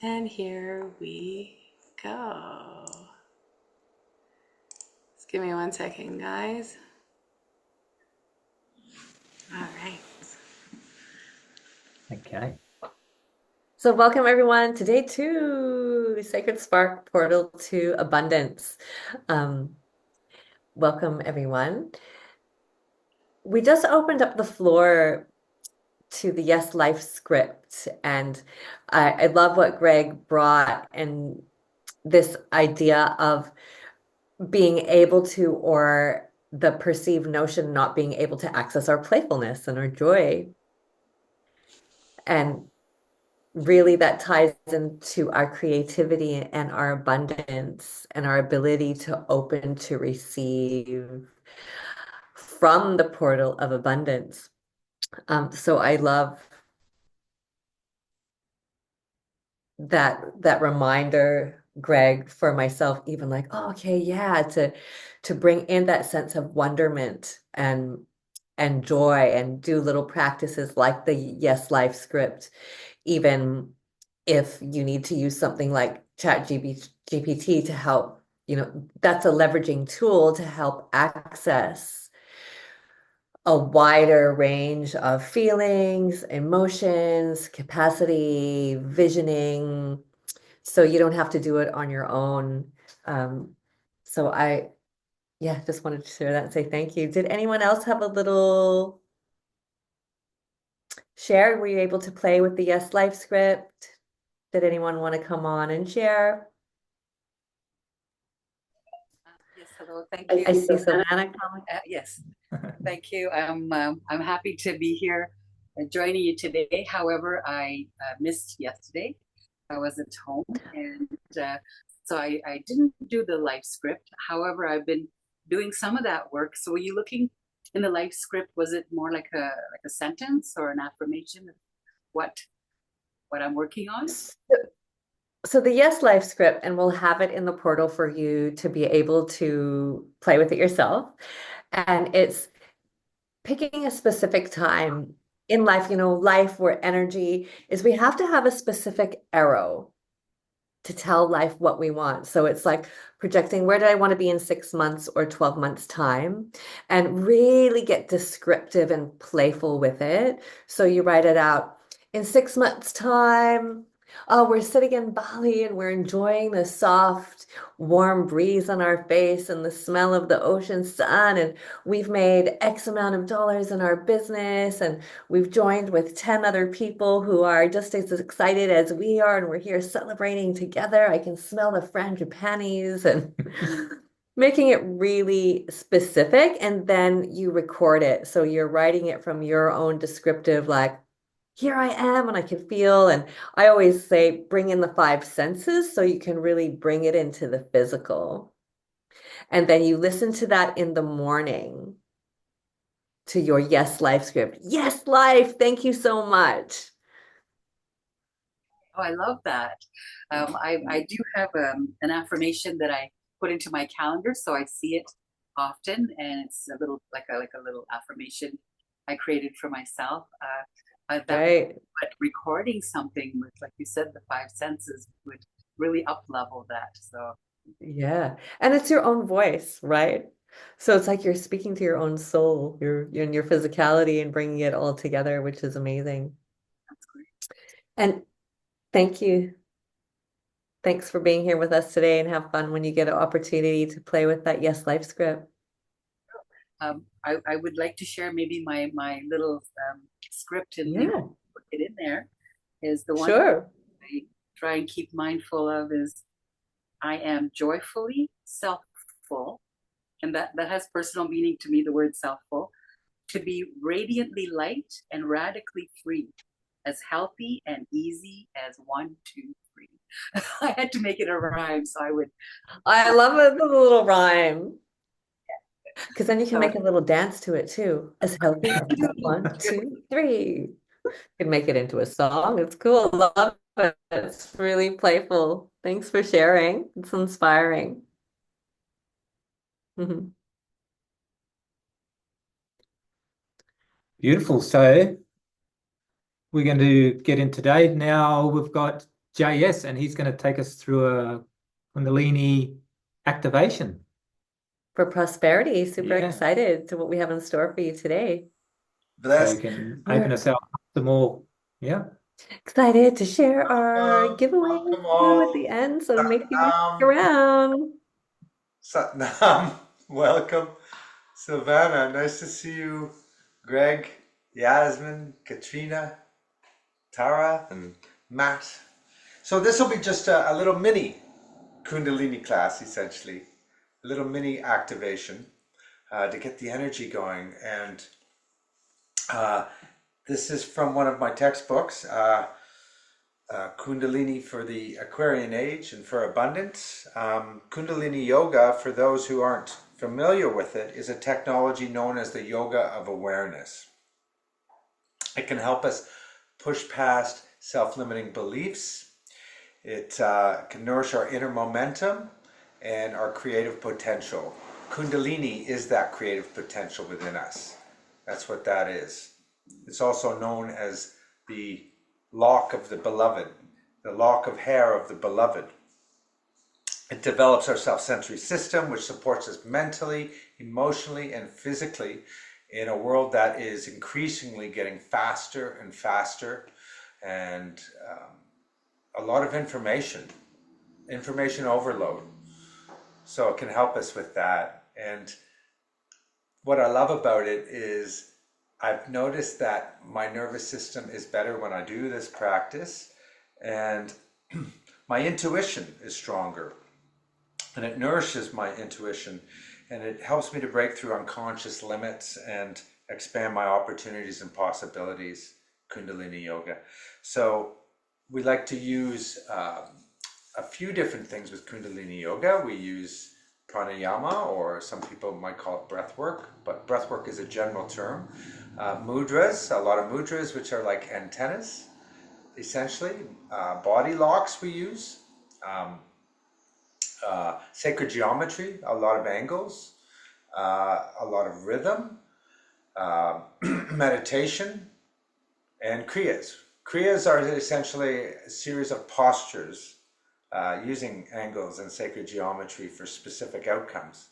And here we go. Just give me 1 second, guys. All right. Okay. So welcome everyone to day two, Sacred Spark Portal to Abundance. Um, Welcome everyone. We just opened up the floor to the Yes Life script, and I love what Greg brought and this idea of being able to, or the perceived notion not being able to access our playfulness and our joy. And really that ties into our creativity and our abundance and our ability to open to receive from the portal of abundance. So I love that reminder, Greg, for myself, even like, oh, okay, yeah, to bring in that sense of wonderment and joy and do little practices like the Yes Life script, even if you need to use something like GPT to help, that's a leveraging tool to help access a wider range of feelings, emotions, capacity, visioning, so you don't have to do it on your own. Um, so yeah, just wanted to share that and say thank you. Did anyone else have a little share? Were you able to play with the Yes Life script? Did anyone want to come on and share? Yes, hello. Thank I you. see Savannah coming. Yes, thank you. I'm happy to be here joining you today. However, I missed yesterday. I was at home, and so I didn't do the life script. However, I've been doing some of that work. So, were you looking in the life script? Was it more like a sentence or an affirmation of what what I'm working on? So the Yes Life script, and we'll have it in the portal for you to be able to play with it yourself. And it's picking a specific time in life, life where energy is, we have to have a specific arrow to tell life what we want. So it's like projecting, where do I want to be in 6 months or 12 months time? And really get descriptive and playful with it. So you write it out in 6 months time. Oh, we're sitting in Bali and we're enjoying the soft, warm breeze on our face and the smell of the ocean sun. And we've made X amount of dollars in our business. And we've joined with 10 other people who are just as excited as we are, and we're here celebrating together. I can smell the frangipanis and making it really specific. And then you record it. So you're writing it from your own descriptive, like, here I am, and I can feel. And I always say, bring in the five senses so you can really bring it into the physical. And then you listen to that in the morning to your Yes Life script. Yes, life. Thank you so much. Oh, I love that. I do have an affirmation that I put into my calendar, so I see it often, and it's a little like a little affirmation I created for myself. That Right. but recording something with, like you said, the five senses would really up level that. So Yeah. And it's your own voice, right? So it's like you're speaking to your own soul, your in your physicality and bringing it all together, which is amazing. that's great. And thank you. Thanks for being here with us today, and have fun when you get an opportunity to play with that Yes Life script. I would like to share maybe my little script and maybe Yeah, put it in there. Is the one sure. I try and keep mindful of is I am joyfully selfful, and that has personal meaning to me, the word selfful, to be radiantly light and radically free, as healthy and easy as one, two, three. I had to make it a rhyme, so I would. I love it, the little rhyme. Because then you can So make a little dance to it too. As healthy as one, two, three. You can make it into a song. It's cool. Love it. It's really playful. Thanks for sharing. It's inspiring. Mhm. Beautiful. So we're going to get in today. Now we've got JS, and he's going to take us through a Kundalini activation. For prosperity. Super Yeah. excited to what we have in store for you today. So Bless. we can We're open us up to more. Yeah. excited to share our Welcome, giveaway welcome with you at all. the end, so make sure you stick Satnam, around. Satnam, welcome. Savannah, nice to see you. Greg, Yasmin, Katrina, Tara, and Matt. So this will be just a little mini Kundalini class, essentially. A little mini activation to get the energy going. And this is from one of my textbooks, Kundalini for the Aquarian Age and for Abundance. Kundalini Yoga, for those who aren't familiar with it, is a technology known as the Yoga of Awareness. It can help us push past self-limiting beliefs. It can nourish our inner momentum and our creative potential. Kundalini is that creative potential within us. That's what that is. It's also known as the lock of the beloved, the lock of hair of the beloved. It develops our self-sensory system, which supports us mentally, emotionally, and physically in a world that is increasingly getting faster and faster, and a lot of information overload. So it can help us with that. And what I love about it is I've noticed that my nervous system is better when I do this practice, and my intuition is stronger, and it nourishes my intuition, and it helps me to break through unconscious limits and expand my opportunities and possibilities. Kundalini Yoga. So we like to use a few different things with Kundalini Yoga. We use pranayama, or some people might call it breath work, but breath work is a general term. Mudras, a lot of mudras, which are like antennas, essentially. Body locks we use. Sacred geometry, a lot of angles, a lot of rhythm, meditation, and kriyas. Kriyas are essentially a series of postures using angles and sacred geometry for specific outcomes.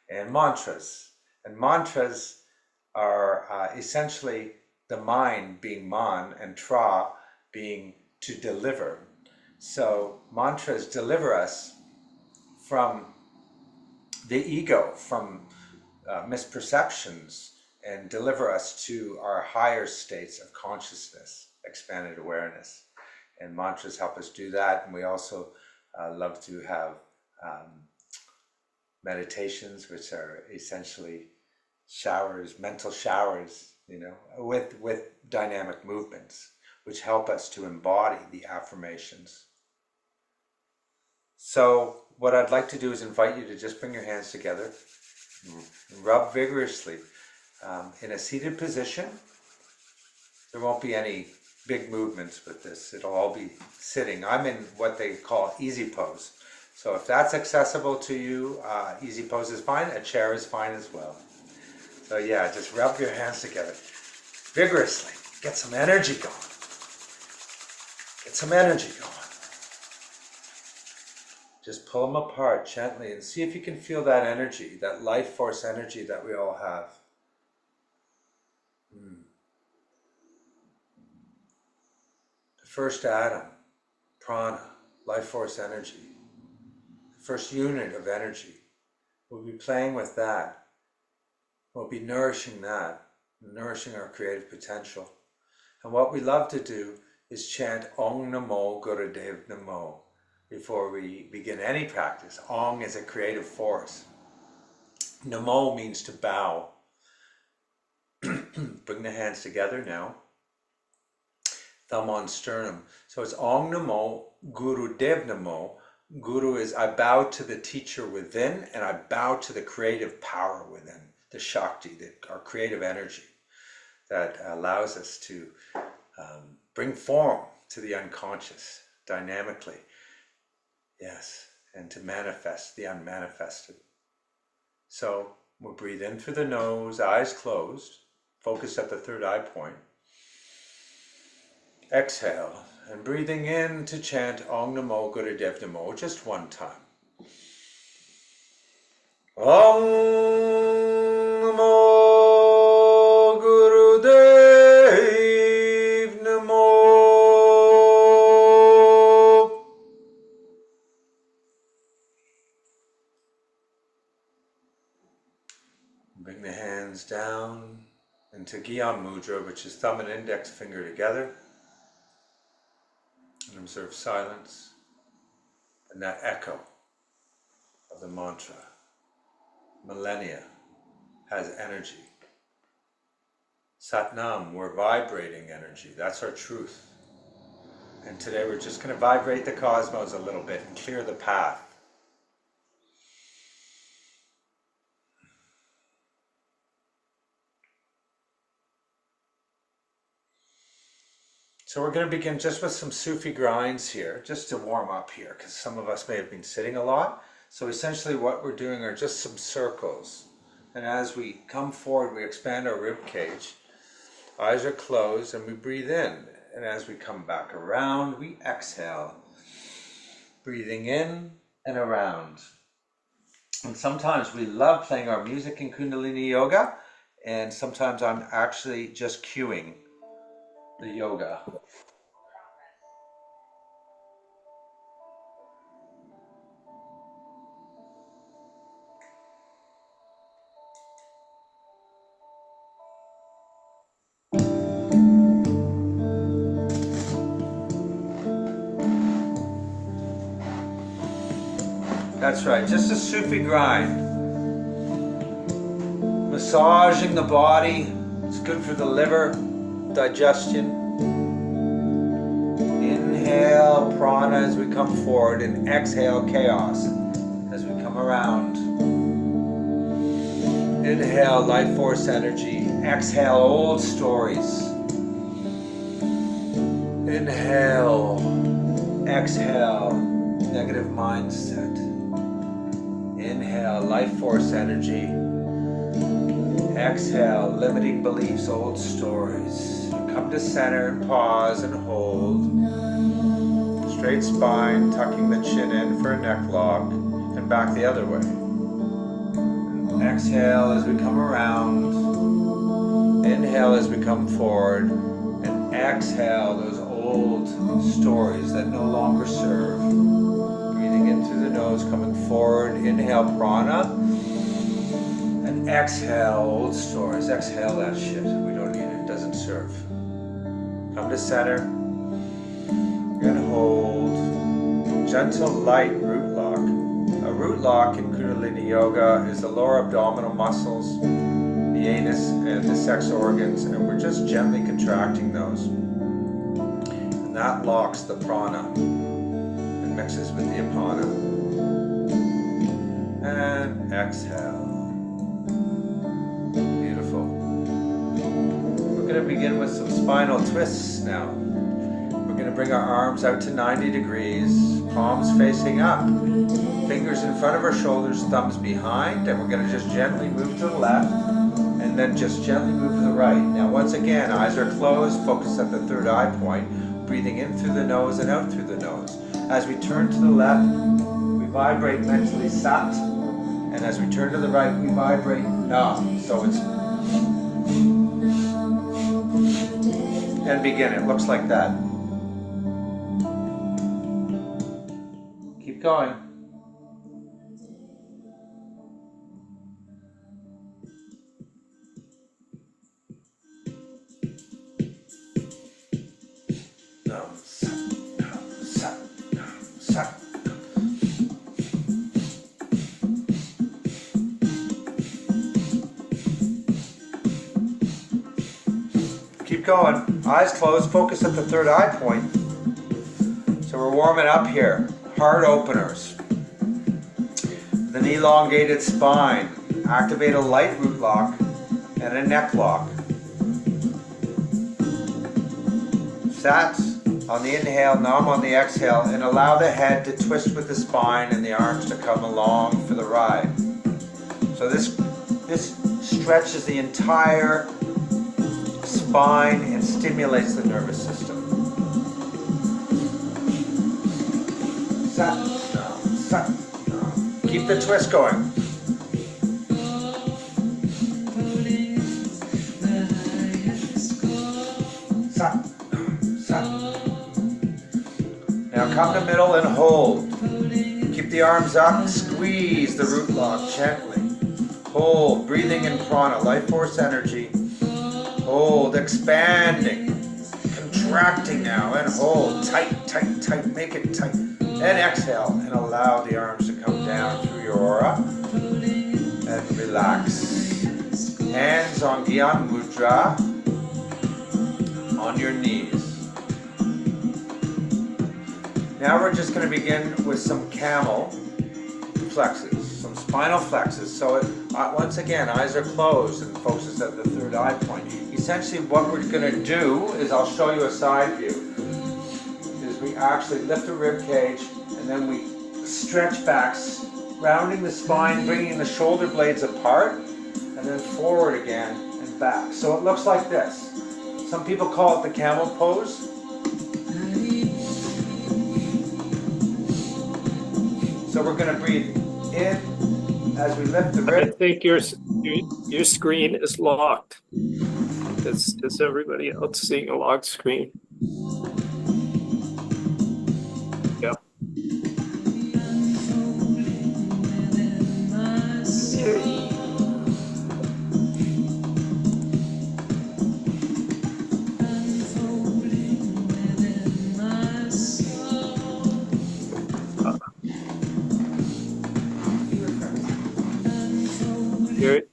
And mantras. And mantras are essentially the mind being man and tra being to deliver. So mantras deliver us from the ego, from misperceptions, and deliver us to our higher states of consciousness, expanded awareness. And mantras help us do that. And we also love to have meditations, which are essentially showers, mental showers, with dynamic movements, which help us to embody the affirmations. So what I'd like to do is invite you to just bring your hands together, rub vigorously in a seated position. There won't be any big movements with this. It'll all be sitting. I'm in what they call easy pose. So if that's accessible to you, easy pose is fine. A chair is fine as well. So yeah, just rub your hands together vigorously. Get some energy going. Get some energy going. Just pull them apart gently and see if you can feel that energy, that life force energy that we all have. The first atom, prana, life force energy. The first unit of energy. We'll be playing with that. We'll be nourishing that, nourishing our creative potential. And what we love to do is chant Om Namo Gurudev Namo before we begin any practice. Om is a creative force. Namo means to bow. Bring the hands together now. Thumb on sternum. So it's Om Namo Gurudev Namo. Guru is I bow to the teacher within, and I bow to the creative power within, the Shakti, our creative energy that allows us to bring form to the unconscious dynamically. Yes, and to manifest the unmanifested. So we'll breathe in through the nose, eyes closed, focus at the third eye point. Exhale And breathing in to chant Om Namo Gurudev Namo just one time. Om Namo Gurudev Namo. Bring the hands down into Gyan Mudra, which is thumb and index finger together. And observe silence and that echo of the mantra. Millennia has energy. Satnam, we're vibrating energy. That's our truth. And today we're just going to vibrate the cosmos a little bit and clear the path. So we're going to begin just with some Sufi grinds here, just to warm up here, because some of us may have been sitting a lot. So essentially what we're doing are just some circles. And as we come forward, we expand our rib cage. Eyes are closed and we breathe in. And as we come back around, we exhale. Breathing in and around. And sometimes we love playing our music in Kundalini Yoga. And sometimes I'm actually just cueing the yoga. That's right, just a Sufi grind. Massaging the body, it's good for the liver, digestion. Inhale prana as we come forward and exhale chaos as we come around. Inhale life force energy, exhale old stories. Inhale, exhale negative mindset. Inhale life force energy. Exhale limiting beliefs, old stories. Come to center and pause and hold. Straight spine, tucking the chin in for a neck lock, and back the other way. And exhale as we come around. Inhale as we come forward. And exhale those old stories that no longer serve. Breathing in through the nose, coming forward. Inhale prana. And exhale old stories. Exhale that shit. We don't need it. It doesn't serve. Come to center. And hold. Gentle, light root lock. A root lock in Kundalini Yoga is the lower abdominal muscles, the anus, and the sex organs, and we're just gently contracting those. And that locks the prana and mixes with the apana. And exhale. Beautiful. We're going to begin with some spinal twists now. We're going to bring our arms out to 90 degrees, palms facing up, fingers in front of our shoulders, thumbs behind, and we're going to just gently move to the left, and then just gently move to the right. Now once again, eyes are closed, focus at the third eye point, breathing in through the nose and out through the nose. As we turn to the left, we vibrate mentally Sat, and as we turn to the right, we vibrate Nam. So it's, and begin, it looks like that. Keep going. Nam, Sat, Nam, Sat, Nam, Sat. Keep going. Eyes closed, focus at the third eye point. So we're warming up here. Heart openers. An elongated spine. Activate a light root lock and a neck lock. Sat on the inhale, Nam on the exhale, and allow the head to twist with the spine and the arms to come along for the ride. So this stretches the entire spine and stimulates the nervous system. Sat Nam, Sat Nam. Keep the twist going. Sat Nam, Sat. Now come to middle and hold. Keep the arms up, squeeze the root log gently. Hold, breathing in prana, life force energy. Hold, expanding, contracting now, and hold, tight, tight, tight, make it tight. And exhale, and allow the arms to come down through your aura. And relax. Hands on Gyan Mudra, on your knees. Now we're just going to begin with some camel flexes, some spinal flexes. So once again, eyes are closed and focuses at the third eye point. Essentially what we're going to do is, I'll show you a side view, is we actually lift the rib cage and then we stretch back, rounding the spine, bringing the shoulder blades apart, and then forward again and back. So it looks like this. Some people call it the camel pose. So we're going to breathe in as we lift the I rib. think your screen is locked. Is everybody else seeing a locked screen? Yeah.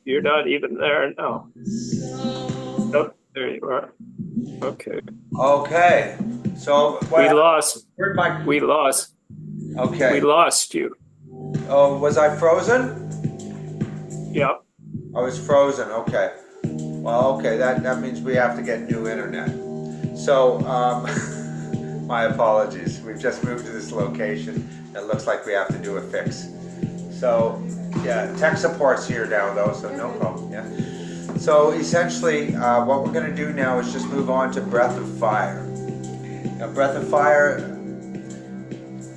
You're not even there now. Oh, there you are. Okay. Okay. So We lost. where'd my, We lost. okay. We lost you. Oh, was I frozen? Yeah. I was frozen. Okay. Well, okay. That means we have to get new internet. So, my apologies. We've just moved to this location. It looks like we have to do a fix. So, yeah, tech support's here now though, so no problem. Yeah. So essentially, what we're going to do now is just move on to breath of fire. Now, breath of fire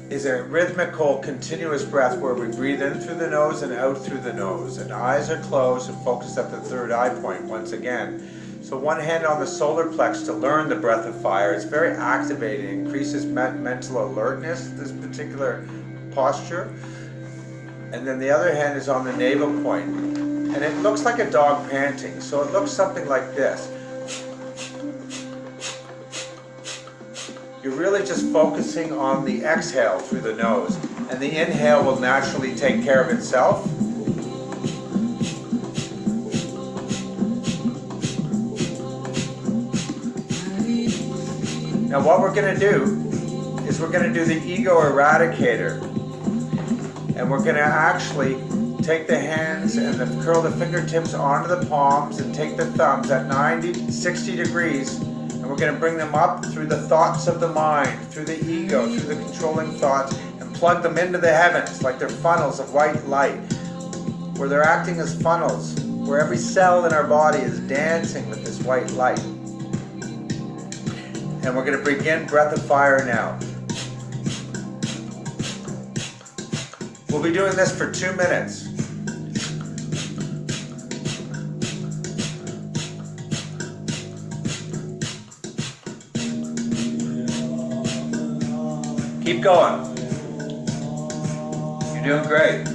is a rhythmical, continuous breath where we breathe in through the nose and out through the nose. And eyes are closed and focused at the third eye point once again. So one hand on the solar plex to learn the breath of fire. It's very activating, increases mental alertness, this particular posture. And then the other hand is on the navel point. And it looks like a dog panting. So it looks something like this. You're really just focusing on the exhale through the nose. And the inhale will naturally take care of itself. Now what we're going to do is we're going to do the ego eradicator. And we're going to actually take the hands and curl the fingertips onto the palms and take the thumbs at 60 degrees. And we're going to bring them up through the thoughts of the mind, through the ego, through the controlling thoughts, and plug them into the heavens like they're funnels of white light, where they're acting as funnels, where every cell in our body is dancing with this white light. And we're going to begin breath of fire now. We'll be doing this for 2 minutes. Keep going. You're doing great.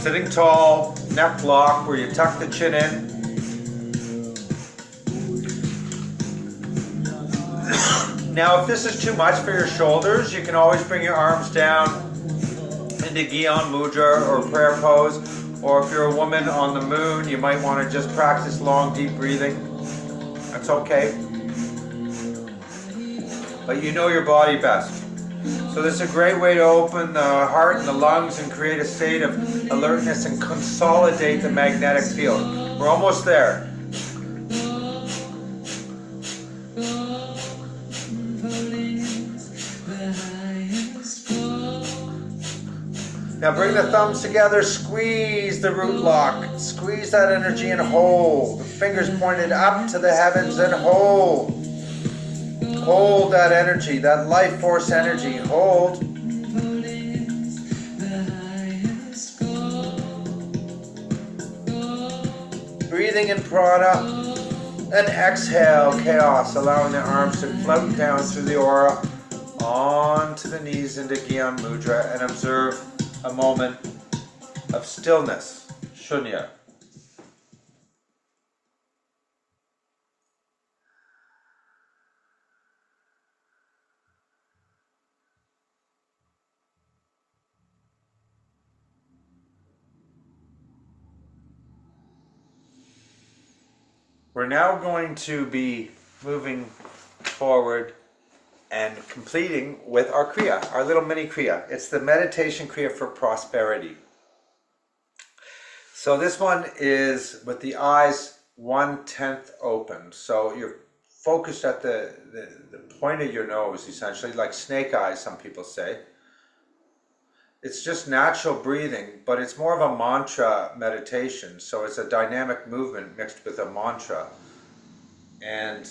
Sitting tall, neck lock, where you tuck the chin in. Now, if this is too much for your shoulders, you can always bring your arms down into Gyan Mudra or prayer pose. Or if you're a woman on the moon, you might want to just practice long, deep breathing. That's okay. But you know your body best. So this is a great way to open the heart and the lungs and create a state of alertness and consolidate the magnetic field. We're almost there. Now bring the thumbs together, squeeze the root lock, squeeze that energy and hold. The fingers pointed up to the heavens and hold. Hold that energy, that life force energy, hold. Breathing in prana, and exhale chaos, allowing the arms to float down through the aura, onto the knees into Gyan Mudra, and observe a moment of stillness, shunya. We're now going to be moving forward and completing with our Kriya, our little mini Kriya. It's the meditation Kriya for prosperity. So this one is with the eyes 1/10 open. So you're focused at the point of your nose, essentially, like snake eyes, some people say. It's just natural breathing, but it's more of a mantra meditation. So it's a dynamic movement mixed with a mantra. And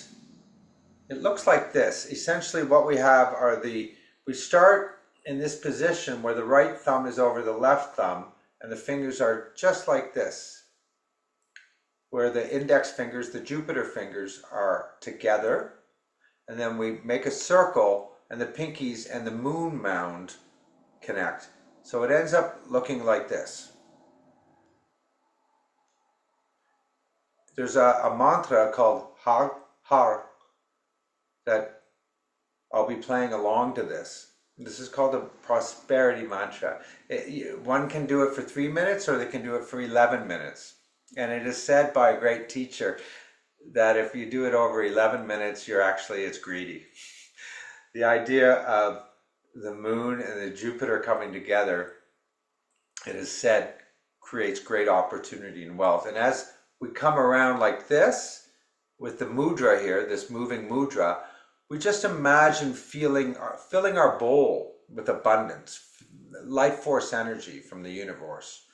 it looks like this. Essentially what we have are we start in this position where the right thumb is over the left thumb and the fingers are just like this, where the index fingers, the Jupiter fingers, are together. And then we make a circle and the pinkies and the moon mound connect. So it ends up looking like this. There's a mantra called Har Har that I'll be playing along to this. This is called a prosperity mantra. One can do it for 3 minutes or they can do it for 11 minutes. And it is said by a great teacher that if you do it over 11 minutes, it's greedy. The idea of the moon and the Jupiter coming together, it is said, creates great opportunity and wealth. And as we come around like this, with the mudra here, this moving mudra, we just imagine filling our bowl with abundance, life force energy from the universe.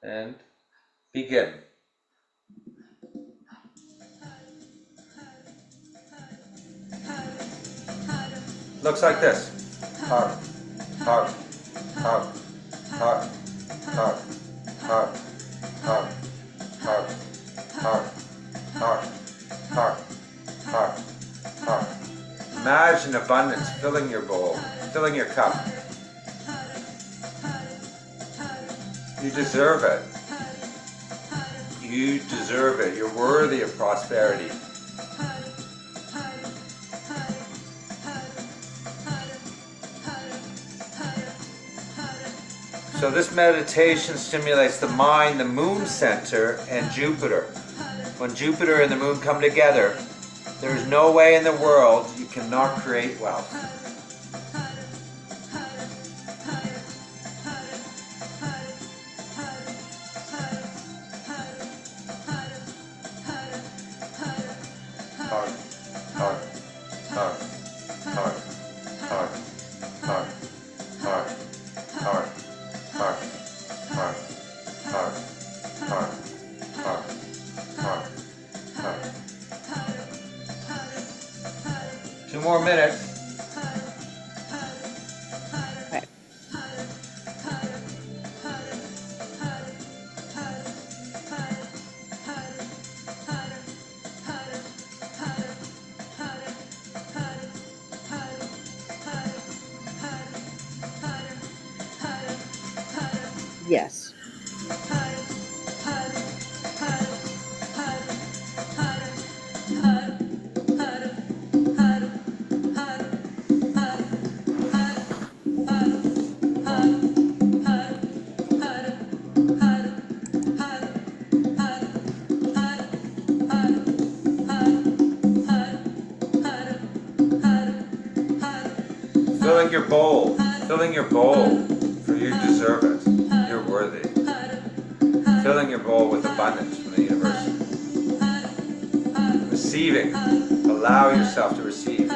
And begin. Looks like this. Har, har, har, har, har, har, har, har, har, har, har, har, har. Imagine abundance filling your bowl, filling your cup. You deserve it. You deserve it. You're worthy of prosperity. So this meditation stimulates the mind, the moon center, and Jupiter. When Jupiter and the moon come together, there is no way in the world you cannot create wealth. Two more minutes. Okay. Yes. Filling your bowl, for you deserve it. You're worthy. filling your bowl with abundance from the universe. Receiving. Allow yourself to receive.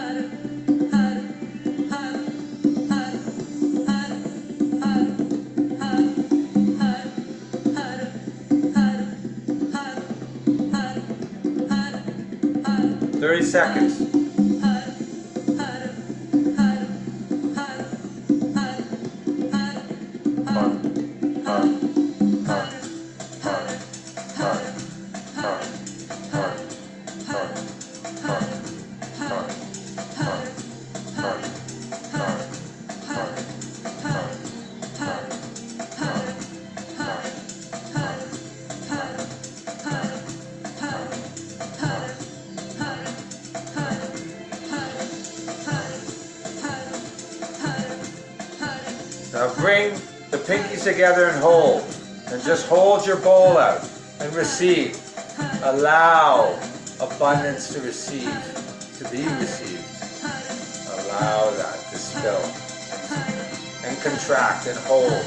Thirty seconds. Now bring the pinkies together and hold. And just hold your bowl out and receive. Allow abundance to receive, to be received. Allow that to spill. And contract and hold.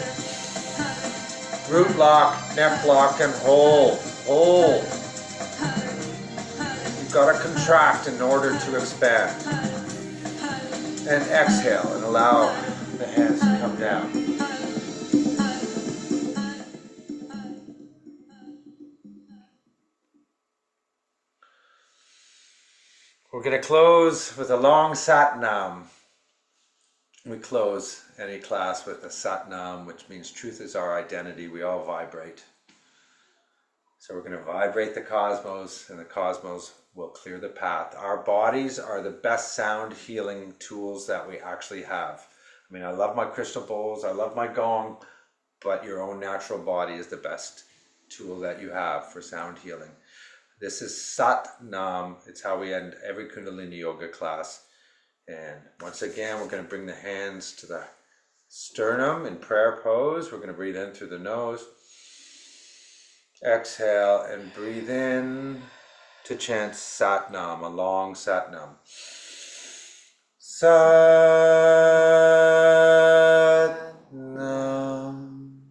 Root lock, neck lock, and hold. Hold. You've got to contract in order to expand. And exhale and allow the hands to come down. We're going to close with a long Sat Nam. We close any class with a Sat Nam, which means truth is our identity. We all vibrate. So we're going to vibrate the cosmos, and the cosmos will clear the path. Our bodies are the best sound healing tools that we actually have. I mean, I love my crystal bowls, I love my gong, but your own natural body is the best tool that you have for sound healing. This is Sat Nam. It's how we end every Kundalini Yoga class. And once again, we're going to bring the hands to the sternum in prayer pose. We're going to breathe in through the nose. Exhale and breathe in to chant Sat Nam, a long Sat Nam. Sat Nam.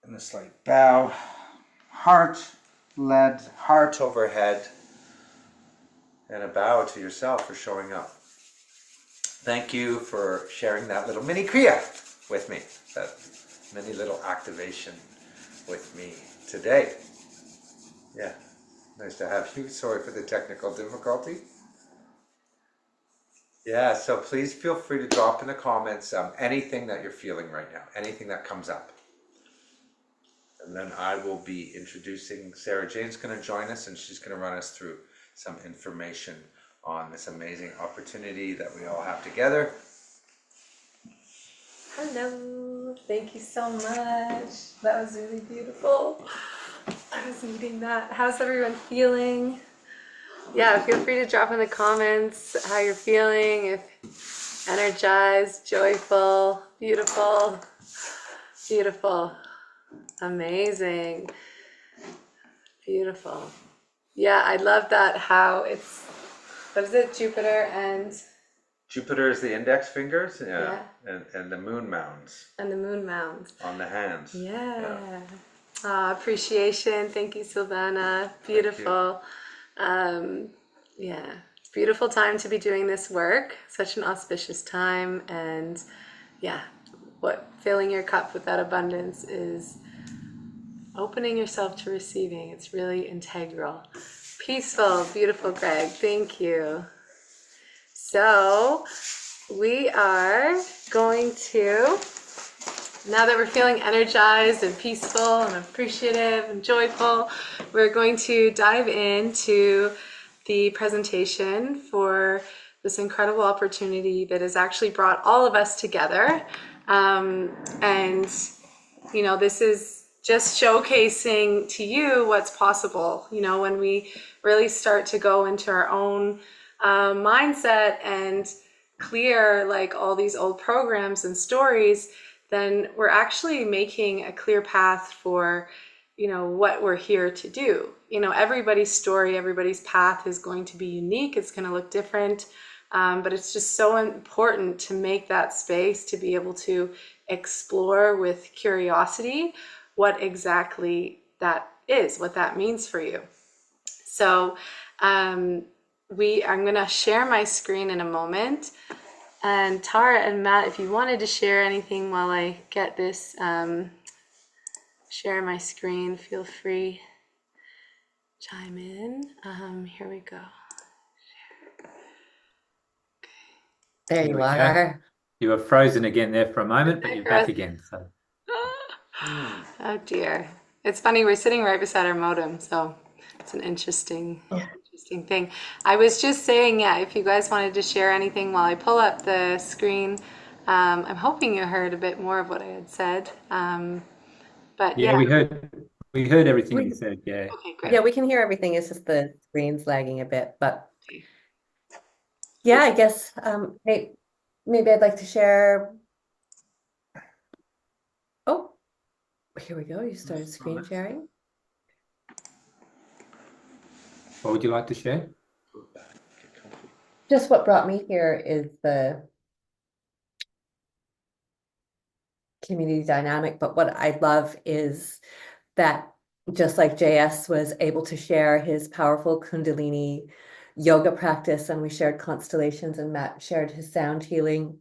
And a slight bow. Heart led, heart overhead. And a bow to yourself for showing up. Thank you for sharing that little mini Kriya with me, that mini little activation with me today. Yeah, nice to have you. Sorry for the technical difficulty. Yeah, so please feel free to drop in the comments anything that you're feeling right now, anything that comes up. And then I will be introducing, Sarah Jane's going to join us, and she's going to run us through some information on this amazing opportunity that we all have together. Hello, thank you so much. That was really beautiful. I was needing that. How's everyone feeling? Yeah, feel free to drop in the comments how you're feeling, if energized, joyful, beautiful, beautiful, amazing, beautiful. Yeah, I love that, how it's, what is it, Jupiter and Jupiter is the index fingers, Yeah. and the moon mounds the moon mounds. on the hands. Yeah. Appreciation. Thank you, Silvana. Beautiful. Yeah, it's a beautiful time to be doing this work. Such an auspicious time. And yeah, what filling your cup with that abundance is opening yourself to receiving. It's really integral. Peaceful, beautiful, Greg. Thank you. So we are going to, now that we're feeling energized and peaceful and appreciative and joyful, we're going to dive into the presentation for this incredible opportunity that has actually brought all of us together. And, you know, this is just showcasing to you what's possible, you know, when we really start to go into our own mindset and clear like all these old programs and stories, then we're actually making a clear path for, you know, what we're here to do. You know, everybody's story, everybody's path is going to be unique. It's going to look different. But it's just so important to make that space to be able to explore with curiosity what exactly that is, what that means for you. So I'm going to share my screen in a moment. And Tara and Matt, if you wanted to share anything while I get this, share my screen, feel free. Chime in. Here we go. There Here you we go. are. You were frozen again there for a moment, but you're back Frozen. again. So Oh dear. It's funny, we're sitting right beside our modem, so it's an interesting thing. I was just saying, yeah, if you guys wanted to share anything while I pull up the screen, I'm hoping you heard a bit more of what I had said. But yeah, yeah, we heard everything We, you said. Yeah. okay, great. yeah, we can hear everything. It's just the screen's lagging a bit, but yeah, I guess maybe I'd like to share. Oh, here we go. You started screen sharing. What would you like to share? Just what brought me here is the community dynamic, but what I love is that just like JS was able to share his powerful Kundalini yoga practice, and we shared constellations, and Matt shared his sound healing,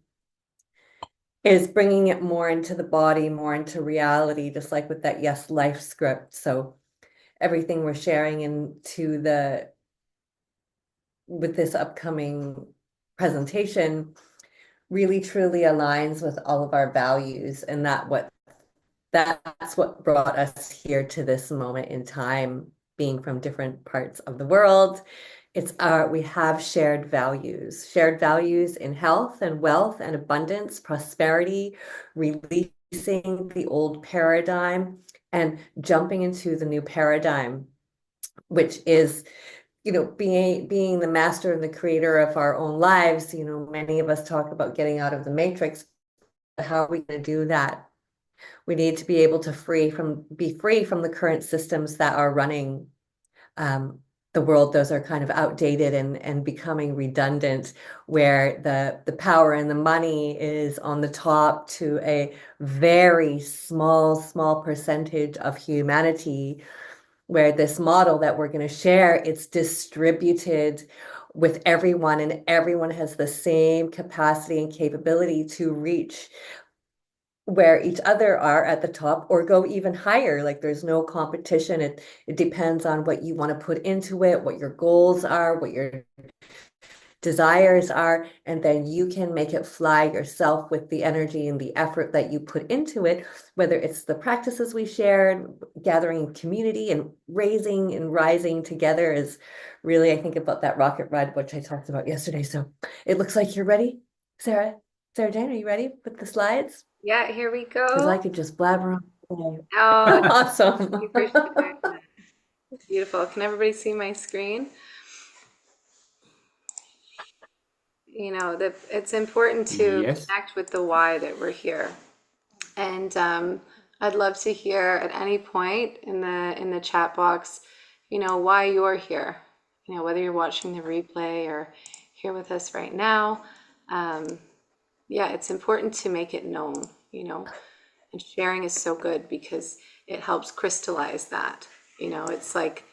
is bringing it more into the body, more into reality, just like with that Yes Life script. So everything we're sharing into with this upcoming presentation really truly aligns with all of our values, and that's what brought us here to this moment in time, being from different parts of the world. We have shared values in health and wealth and abundance, prosperity, releasing the old paradigm and jumping into the new paradigm, which is being the master and the creator of our own lives. Many of us talk about getting out of the matrix. How are we going to do that? We need to be able to be free from the current systems that are running the world. Those are kind of outdated and becoming redundant, where the power and the money is on the top to a very small percentage of humanity, where this model that we're going to share, it's distributed with everyone, and everyone has the same capacity and capability to reach where each other are at the top or go even higher. Like, there's no competition. It depends on what you want to put into it, what your goals are, what your desires are, and then you can make it fly yourself with the energy and the effort that you put into it, whether it's the practices we shared, gathering community and raising and rising together is really, I think, about that rocket ride, which I talked about yesterday. So it looks like you're ready. Sarah Jane, are you ready with the slides? Yeah, here we Because I go. could just blabber on. Oh, Awesome. thank you for sharing that. Beautiful. Can everybody see my screen? It's important to Yes. connect with the why that we're here. And I'd love to hear at any point in the chat box, why you're here. Whether you're watching the replay or here with us right now. Yeah, it's important to make it known, and sharing is so good because it helps crystallize that. It's like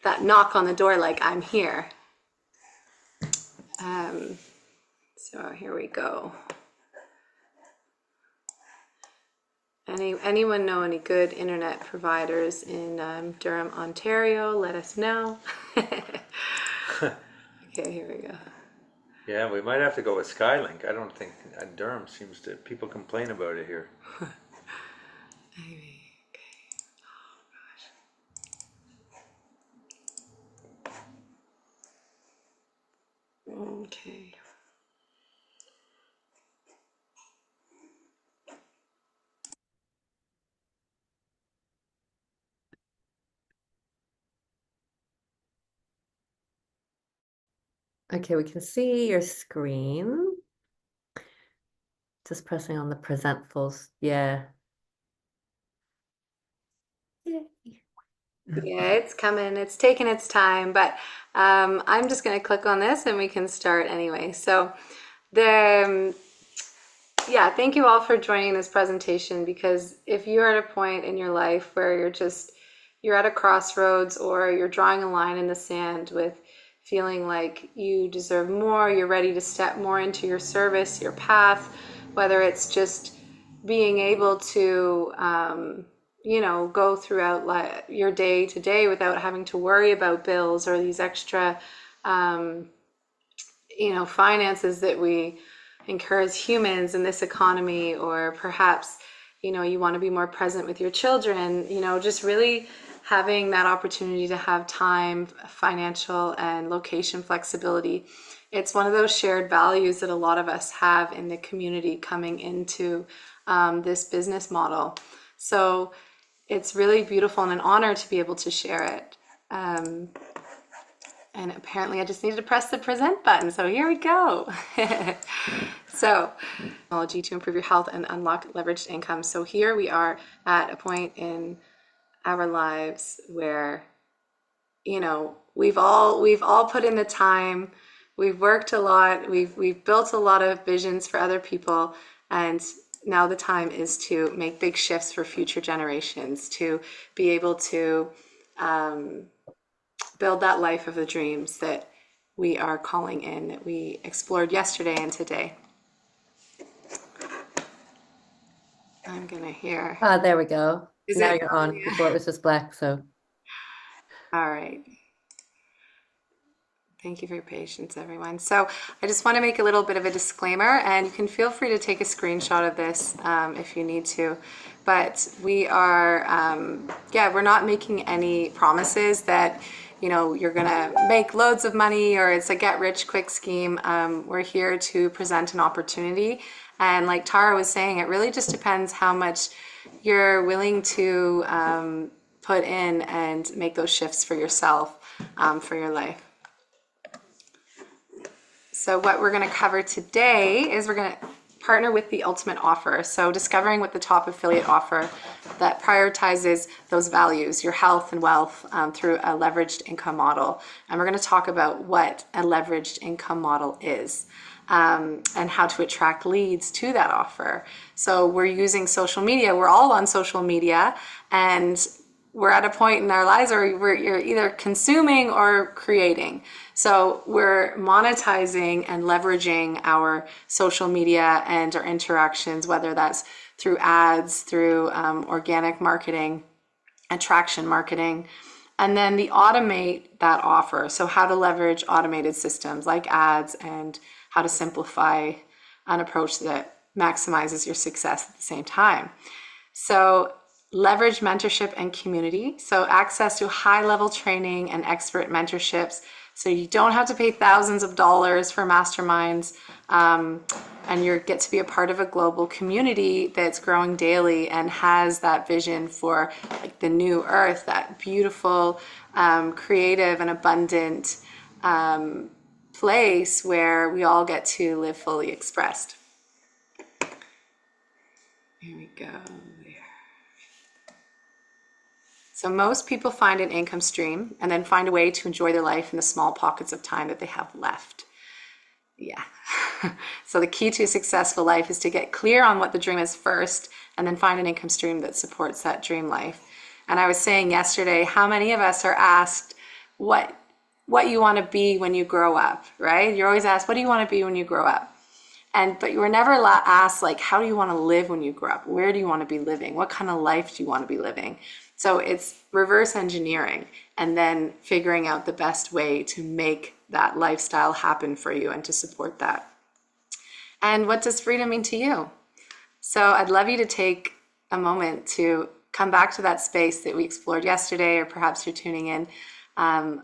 that knock on the door, like, I'm here. So here we go. Anyone know any good internet providers in Durham, Ontario? Let us know. Okay, here we go. Yeah, we might have to go with Skylink. I don't think Durham seems to, people complain about it here. Okay. Okay, we can see your screen. Just pressing on the present full. Yeah. Yay. Yeah, it's coming. It's taking its time, but I'm just going to click on this and we can start anyway. So the yeah, thank you all for joining this presentation, because if you're at a point in your life where you're at a crossroads, or you're drawing a line in the sand with feeling like you deserve more, you're ready to step more into your service, your path, whether it's just being able to go throughout your day to day without having to worry about bills or these extra finances that we incur as humans in this economy, or perhaps you want to be more present with your children, just really having that opportunity to have time, financial and location flexibility. It's one of those shared values that a lot of us have in the community coming into this business model. So it's really beautiful and an honor to be able to share it. And apparently I just needed to press the present button. So here we go. So, technology to improve your health and unlock leveraged income. So here we are at a point in our lives where, we've all put in the time, we've worked a lot, we've built a lot of visions for other people, and now the time is to make big shifts for future generations, to be able to build that life of the dreams that we are calling in, that we explored yesterday and today. I'm gonna hear. There we go. Is Now it? you're on. Yeah. Before it was just black, so. All right. Thank you for your patience, everyone. So I just want to make a little bit of a disclaimer, and you can feel free to take a screenshot of this if you need to. But we are, we're not making any promises that, you're going to make loads of money or it's a get rich quick scheme. We're here to present an opportunity. And like Tara was saying, it really just depends how much you're willing to put in and make those shifts for yourself, for your life. So what we're going to cover today is we're going to partner with the ultimate offer. So discovering what the top affiliate offer that prioritizes those values, your health and wealth, through a leveraged income model. And we're going to talk about what a leveraged income model is, and how to attract leads to that offer. So we're using social media. We're all on social media, and we're at a point in our lives where you're either consuming or creating. So we're monetizing and leveraging our social media and our interactions, whether that's through ads, through organic marketing, attraction marketing, and then the automate that offer. So how to leverage automated systems like ads, and how to simplify an approach that maximizes your success at the same time. So leverage mentorship and community. So access to high-level training and expert mentorships. So you don't have to pay thousands of dollars for masterminds, and you get to be a part of a global community that's growing daily and has that vision for like the new earth, that beautiful, creative and abundant place where we all get to live fully expressed. Here we go. So most people find an income stream and then find a way to enjoy their life in the small pockets of time that they have left. Yeah. So the key to a successful life is to get clear on what the dream is first, and then find an income stream that supports that dream life. And I was saying yesterday, how many of us are asked what you want to be when you grow up, right? You're always asked, what do you want to be when you grow up? But you were never asked, like, how do you want to live when you grow up? Where do you want to be living? What kind of life do you want to be living? So it's reverse engineering and then figuring out the best way to make that lifestyle happen for you and to support that. And what does freedom mean to you? So I'd love you to take a moment to come back to that space that we explored yesterday, or perhaps you're tuning in on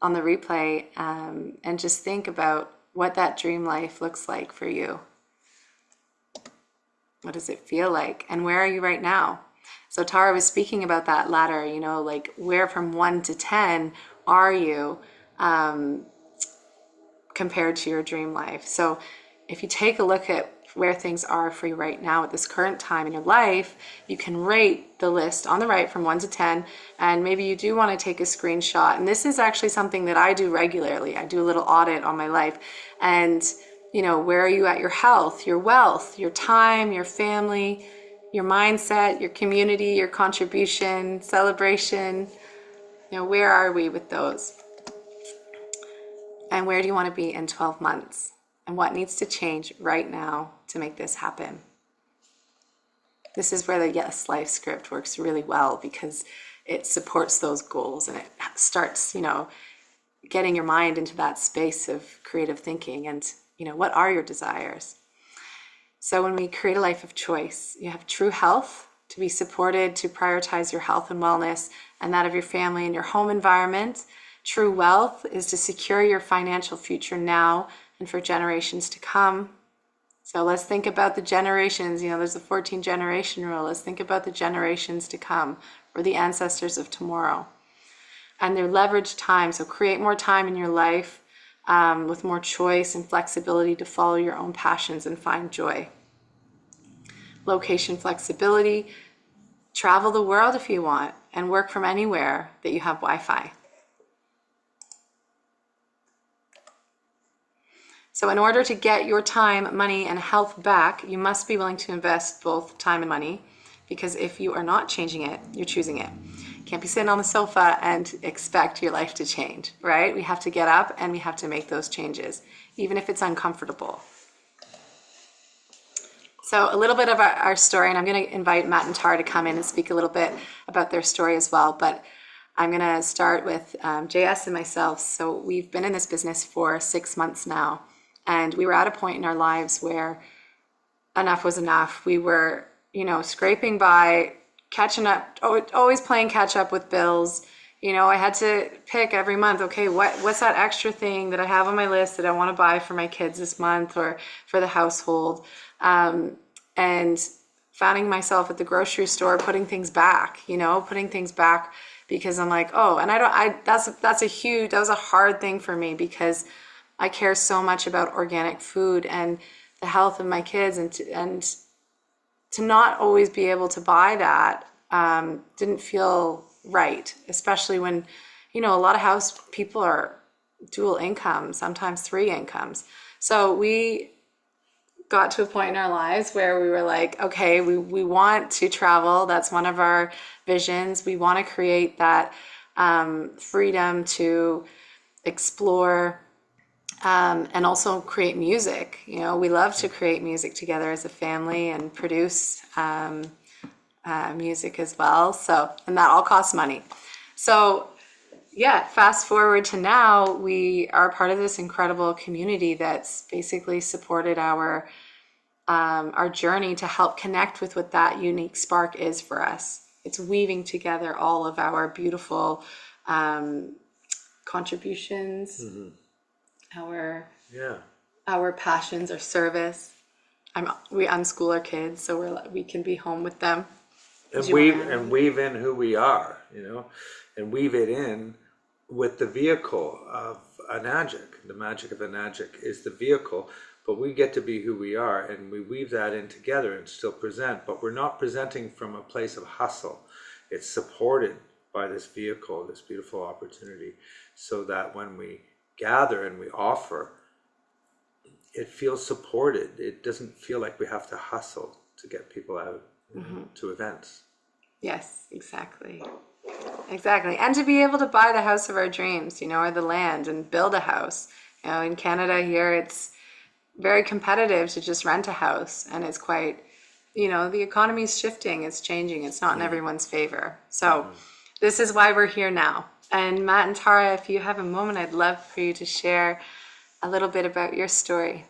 the replay, and just think about what that dream life looks like for you. What does it feel like? And where are you right now? So Tara was speaking about that ladder, like where from 1 to 10 are you compared to your dream life? So if you take a look at where things are for you right now at this current time in your life, you can rate the list on the right from 1 to 10, and maybe you do want to take a screenshot. And this is actually something that I do regularly. I do a little audit on my life, and where are you at your health, your wealth, your time, your family, your mindset, your community, your contribution, celebration? Where are we with those? And where do you want to be in 12 months? And what needs to change right now to make this happen? This is where the Yes Life script works really well, because it supports those goals and it starts, getting your mind into that space of creative thinking and, what are your desires? So when we create a life of choice, you have true health to be supported, to prioritize your health and wellness and that of your family and your home environment. True wealth is to secure your financial future now and for generations to come. So let's think about the generations. There's the 14 generation rule. Let's think about the generations to come, or the ancestors of tomorrow. And their leveraged time. So create more time in your life with more choice and flexibility to follow your own passions and find joy. Location flexibility. Travel the world if you want and work from anywhere that you have Wi-Fi. So in order to get your time, money, and health back, you must be willing to invest both time and money, because if you are not changing it, you're choosing it. You can't be sitting on the sofa and expect your life to change, right? We have to get up and we have to make those changes, even if it's uncomfortable. So a little bit of our story, and I'm going to invite Matt and Tara to come in and speak a little bit about their story as well, but I'm going to start with JS and myself. So we've been in this business for 6 months now. And we were at a point in our lives where enough was enough. We were, scraping by, catching up, always playing catch up with bills. I had to pick every month, okay, what's that extra thing that I have on my list that I want to buy for my kids this month or for the household? And finding myself at the grocery store, putting things back because I'm like, oh, and that was a hard thing for me, because I care so much about organic food and the health of my kids, and to not always be able to buy that didn't feel right, especially when, a lot of house people are dual income, sometimes 3 incomes. So we got to a point in our lives where we were like, okay, we want to travel. That's one of our visions. We want to create that freedom to explore and also create music. We love to create music together as a family and produce music as well. So, and that all costs money. So yeah, fast forward to now, we are part of this incredible community that's basically supported our journey to help connect with what that unique spark is for us. It's weaving together all of our beautiful contributions, our passions, our service. We unschool our kids, so we can be home with them. And weave in who we are, and weave it in with the vehicle of Enagic. The magic of Enagic is the vehicle, but we get to be who we are, and we weave that in together and still present, but we're not presenting from a place of hustle. It's supported by this vehicle, this beautiful opportunity, so that when we gather and we offer, it feels supported. It doesn't feel like we have to hustle to get people out to events. Yes, exactly. And to be able to buy the house of our dreams, or the land, and build a house. In Canada here, it's very competitive to just rent a house, and it's quite, the economy is shifting, it's changing, it's not in everyone's favor. So this is why we're here now. And Matt and Tara, if you have a moment, I'd love for you to share a little bit about your story.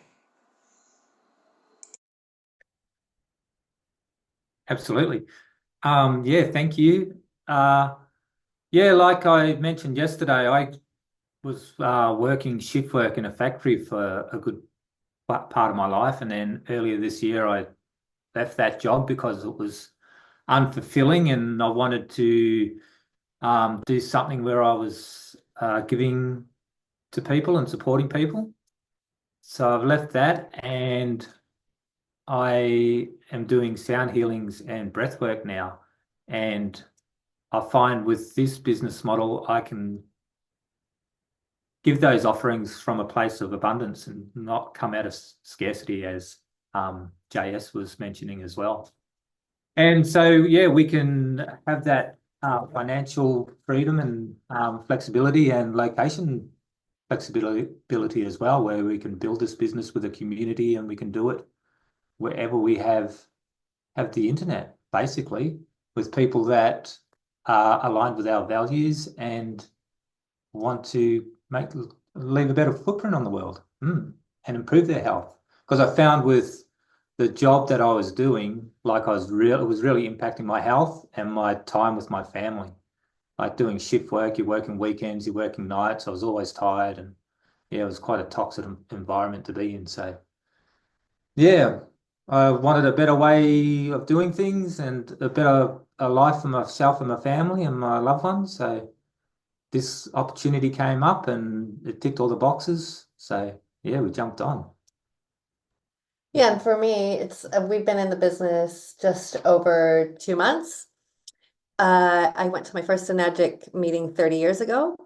Absolutely. Thank you. Like I mentioned yesterday, I was working shift work in a factory for a good part of my life, and then earlier this year I left that job because it was unfulfilling, and I wanted to do something where I was giving to people and supporting people. So I've left that, and I am doing sound healings and breath work now. And I find with this business model, I can give those offerings from a place of abundance and not come out of scarcity, as JS was mentioning as well. And so, yeah, we can have that financial freedom and flexibility and location flexibility as well, where we can build this business with a community, and we can do it wherever we have the internet, basically, with people that are aligned with our values and want to leave a better footprint on the world and improve their health. Because I found with the job that I was doing, like it was really impacting my health and my time with my family. Like doing shift work, you're working weekends, you're working nights. I was always tired, and yeah, it was quite a toxic environment to be in. So yeah, I wanted a better way of doing things and a life for myself and my family and my loved ones. So this opportunity came up and it ticked all the boxes. So yeah, we jumped on. Yeah, and for me, it's we've been in the business just over 2 months. I went to my first Enagic meeting 30 years ago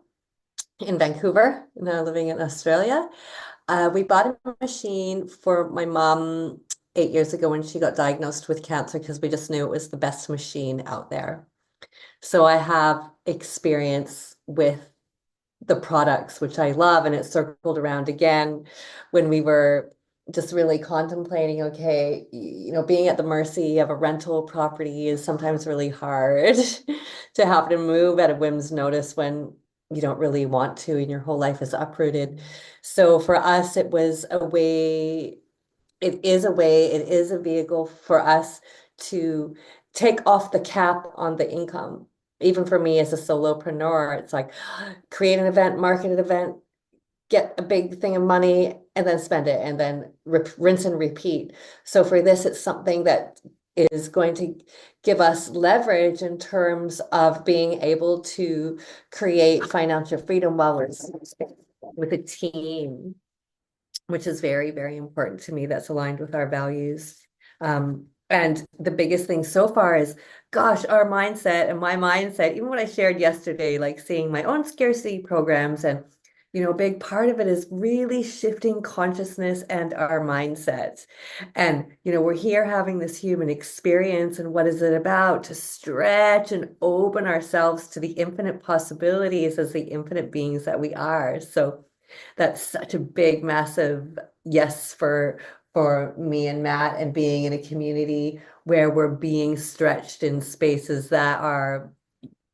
in Vancouver, now living in Australia. We bought a machine for my mom 8 years ago when she got diagnosed with cancer because we just knew it was the best machine out there. So I have experience with the products, which I love, and it circled around again when we were just really contemplating, okay, being at the mercy of a rental property is sometimes really hard to have to move at a whim's notice when you don't really want to and your whole life is uprooted. So for us, it is a vehicle for us to take off the cap on the income. Even for me as a solopreneur, it's like create an event, market an event, get a big thing of money, and then spend it, and then rinse and repeat. So for this, it's something that is going to give us leverage in terms of being able to create financial freedom while we're with a team, which is very, very important to me. That's aligned with our values. And the biggest thing so far is, gosh, our mindset and my mindset, even what I shared yesterday, like seeing my own scarcity programs, and a big part of it is really shifting consciousness and our mindset. And, we're here having this human experience, and what is it about? To stretch and open ourselves to the infinite possibilities as the infinite beings that we are. So that's such a big, massive yes for me and Matt, and being in a community where we're being stretched in spaces that are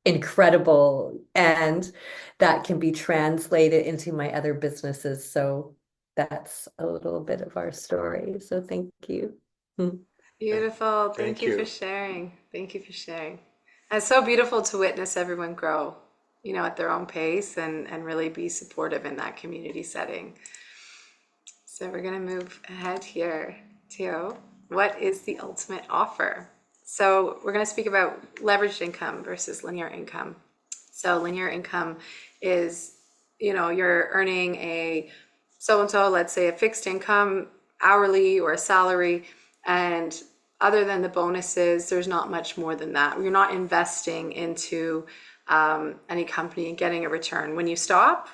incredible, and that can be translated into my other businesses. So that's a little bit of our story. So thank you. Beautiful. Thank you for sharing. Thank you for sharing. And it's so beautiful to witness everyone grow, at their own pace, and really be supportive in that community setting. So we're going to move ahead here to what is the ultimate offer? So we're going to speak about leveraged income versus linear income. So linear income is, you're earning a so-and-so, let's say a fixed income, hourly or a salary, and other than the bonuses, there's not much more than that. You're not investing into any company and getting a return. When you stop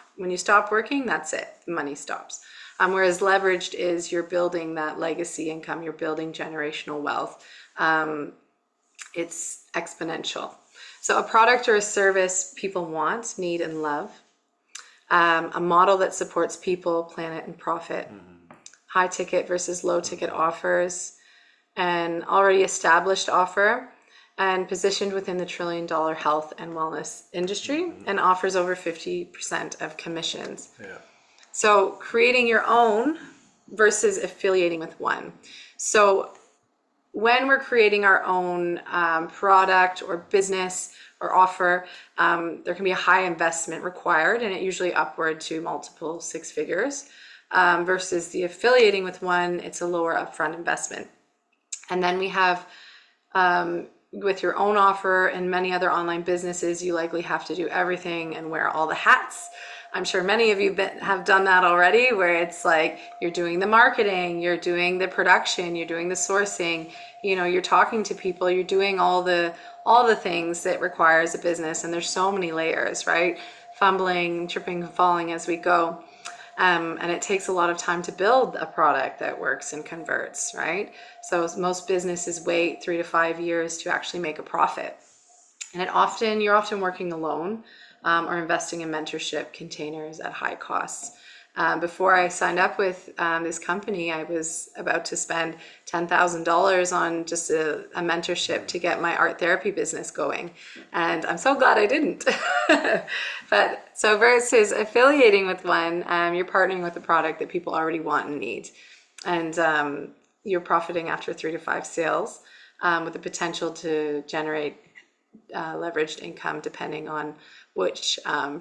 working, that's it. The money stops. Whereas leveraged is you're building that legacy income, you're building generational wealth. It's exponential. So a product or a service people want, need, and love. A model that supports people, planet, and profit. High ticket versus low ticket offers. An already established offer and positioned within the $1 trillion health and wellness industry, and offers over 50% of commissions. Yeah. So creating your own versus affiliating with one. So when we're creating our own product or business or offer, there can be a high investment required, and it usually upward to multiple six figures. Versus the affiliating with one, it's a lower upfront investment. And then we have, with your own offer and many other online businesses, you likely have to do everything and wear all the hats. I'm sure many of you have done that already, where it's like you're doing the marketing, you're doing the production, you're doing the sourcing, you're talking to people, you're doing all the things that requires a business. And there's so many layers, right? fumbling, tripping, and falling as we go. And it takes a lot of time to build a product that works and converts, right? So most businesses wait 3 to 5 years to actually make a profit. And you're often working alone or investing in mentorship containers at high costs. Before I signed up with this company, I was about to spend $10,000 on just a mentorship to get my art therapy business going. And I'm so glad I didn't. But so versus affiliating with one, you're partnering with a product that people already want and need. And you're profiting after 3 to 5 sales with the potential to generate leveraged income depending on which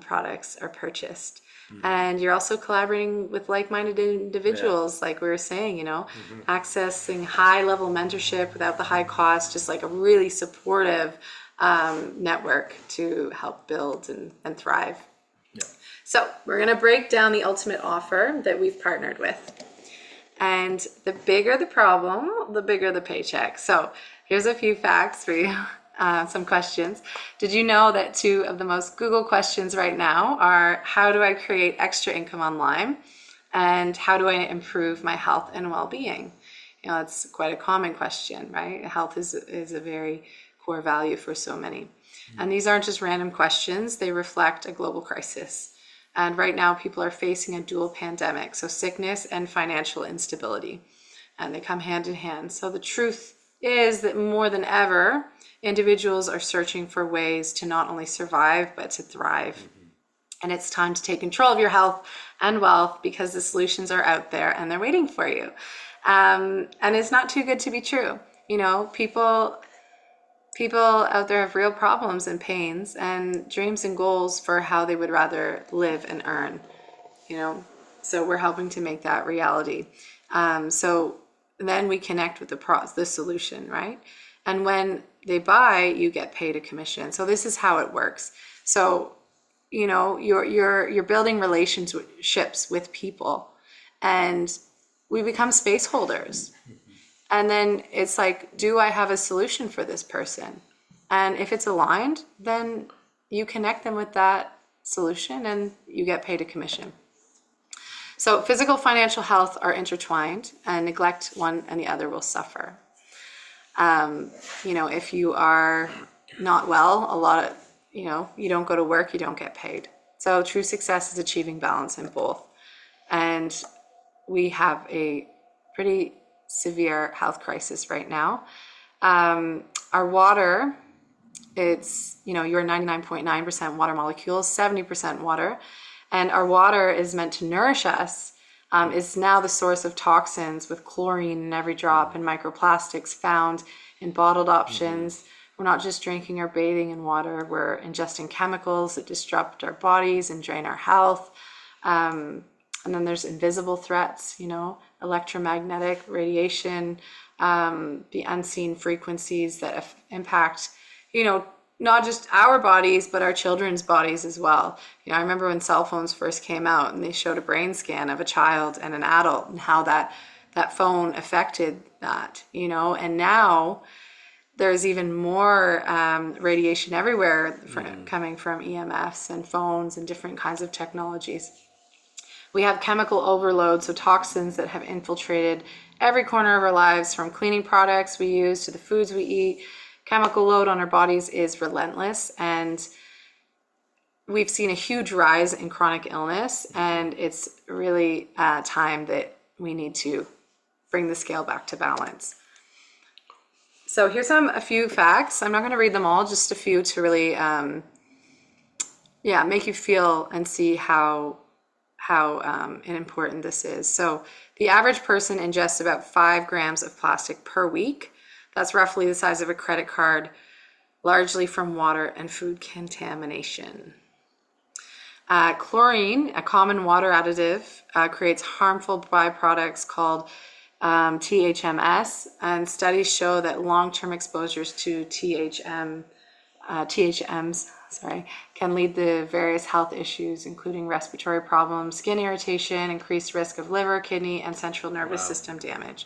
products are purchased. And you're also collaborating with like-minded individuals, like we were saying, accessing high-level mentorship without the high cost, just like a really supportive network to help build and thrive. Yeah. So we're going to break down the ultimate offer that we've partnered with. And the bigger the problem, the bigger the paycheck. So here's a few facts for you. Some questions. Did you know that 2 of the most Google questions right now are how do I create extra income online and how do I improve my health and well-being? It's quite a common question, right? Health is a very core value for so many. And these aren't just random questions, they reflect a global crisis. And right now people are facing a dual pandemic, so sickness and financial instability. And they come hand in hand. So the truth is that more than ever, individuals are searching for ways to not only survive, but to thrive. And it's time to take control of your health and wealth because the solutions are out there and they're waiting for you. And it's not too good to be true. People out there have real problems and pains and dreams and goals for how they would rather live and earn, so we're helping to make that reality. So then we connect with the solution, right? And when they buy, you get paid a commission. So this is how it works. So, you're building relationships with people and we become space holders. And then it's like, do I have a solution for this person? And if it's aligned, then you connect them with that solution and you get paid a commission. So physical, financial health are intertwined and neglect one and the other will suffer. If you are not well, you don't go to work, you don't get paid. So true success is achieving balance in both. And we have a pretty severe health crisis right now. Our water, it's, you're 99.9% water molecules, 70% water. And our water is meant to nourish us. It's now the source of toxins with chlorine in every drop and microplastics found in bottled options. We're not just drinking or bathing in water, we're ingesting chemicals that disrupt our bodies and drain our health. And then there's invisible threats, electromagnetic radiation, the unseen frequencies that impact, not just our bodies, but our children's bodies as well. I remember when cell phones first came out and they showed a brain scan of a child and an adult and how that phone affected that, and now there's even more radiation everywhere coming from EMFs and phones and different kinds of technologies. We have chemical overload, so toxins that have infiltrated every corner of our lives, from cleaning products we use to the foods we eat. Chemical load on our bodies is relentless, and we've seen a huge rise in chronic illness, and it's really time that we need to bring the scale back to balance. So here's a few facts. I'm not going to read them all, just a few to really make you feel and see how important this is. So the average person ingests about 5 grams of plastic per week. That's roughly the size of a credit card, largely from water and food contamination. Chlorine, a common water additive, creates harmful byproducts called THMS, and studies show that long-term exposures to THMs can lead to various health issues, including respiratory problems, skin irritation, increased risk of liver, kidney, and central nervous system damage.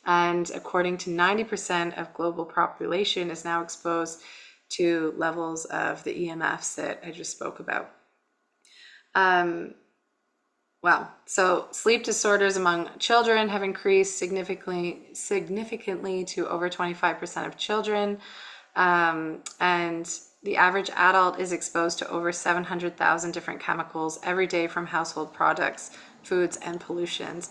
And according to 90% of global population is now exposed to levels of the EMFs that I just spoke about. Wow. So sleep disorders among children have increased significantly to over 25% of children. And the average adult is exposed to over 700,000 different chemicals every day from household products, foods, and pollutions.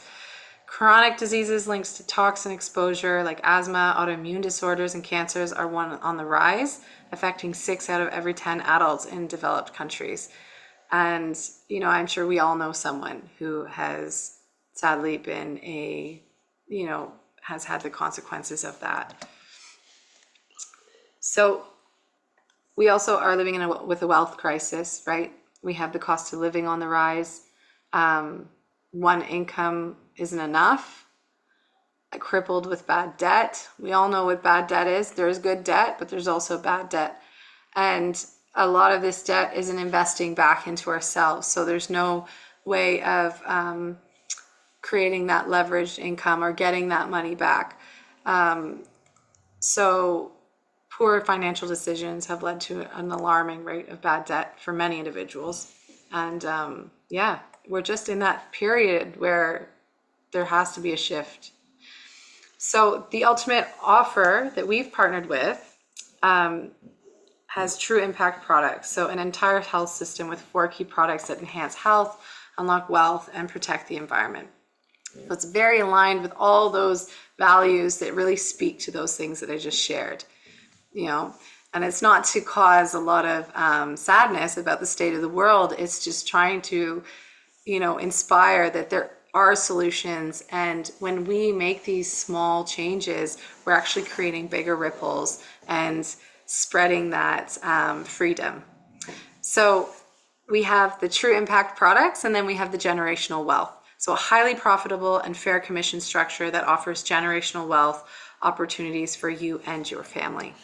Chronic diseases linked to toxin exposure like asthma, autoimmune disorders, and cancers are one on the rise, affecting 6 out of every 10 adults in developed countries. And, I'm sure we all know someone who has sadly been has had the consequences of that. So we also are living with a wealth crisis, right? We have the cost of living on the rise. One income isn't enough. Crippled with bad debt. We all know what bad debt is. There's good debt, but there's also bad debt. And a lot of this debt isn't investing back into ourselves. So there's no way of creating that leveraged income or getting that money back. So poor financial decisions have led to an alarming rate of bad debt for many individuals. And we're just in that period where there has to be a shift. So the ultimate offer that we've partnered with has True Impact products. So an entire health system with 4 key products that enhance health, unlock wealth, and protect the environment. So it's very aligned with all those values that really speak to those things that I just shared, and it's not to cause a lot of sadness about the state of the world. It's just trying to, inspire that there are solutions. And when we make these small changes, we're actually creating bigger ripples and spreading that freedom. So we have the True Impact products, and then we have the generational wealth. So a highly profitable and fair commission structure that offers generational wealth opportunities for you and your family.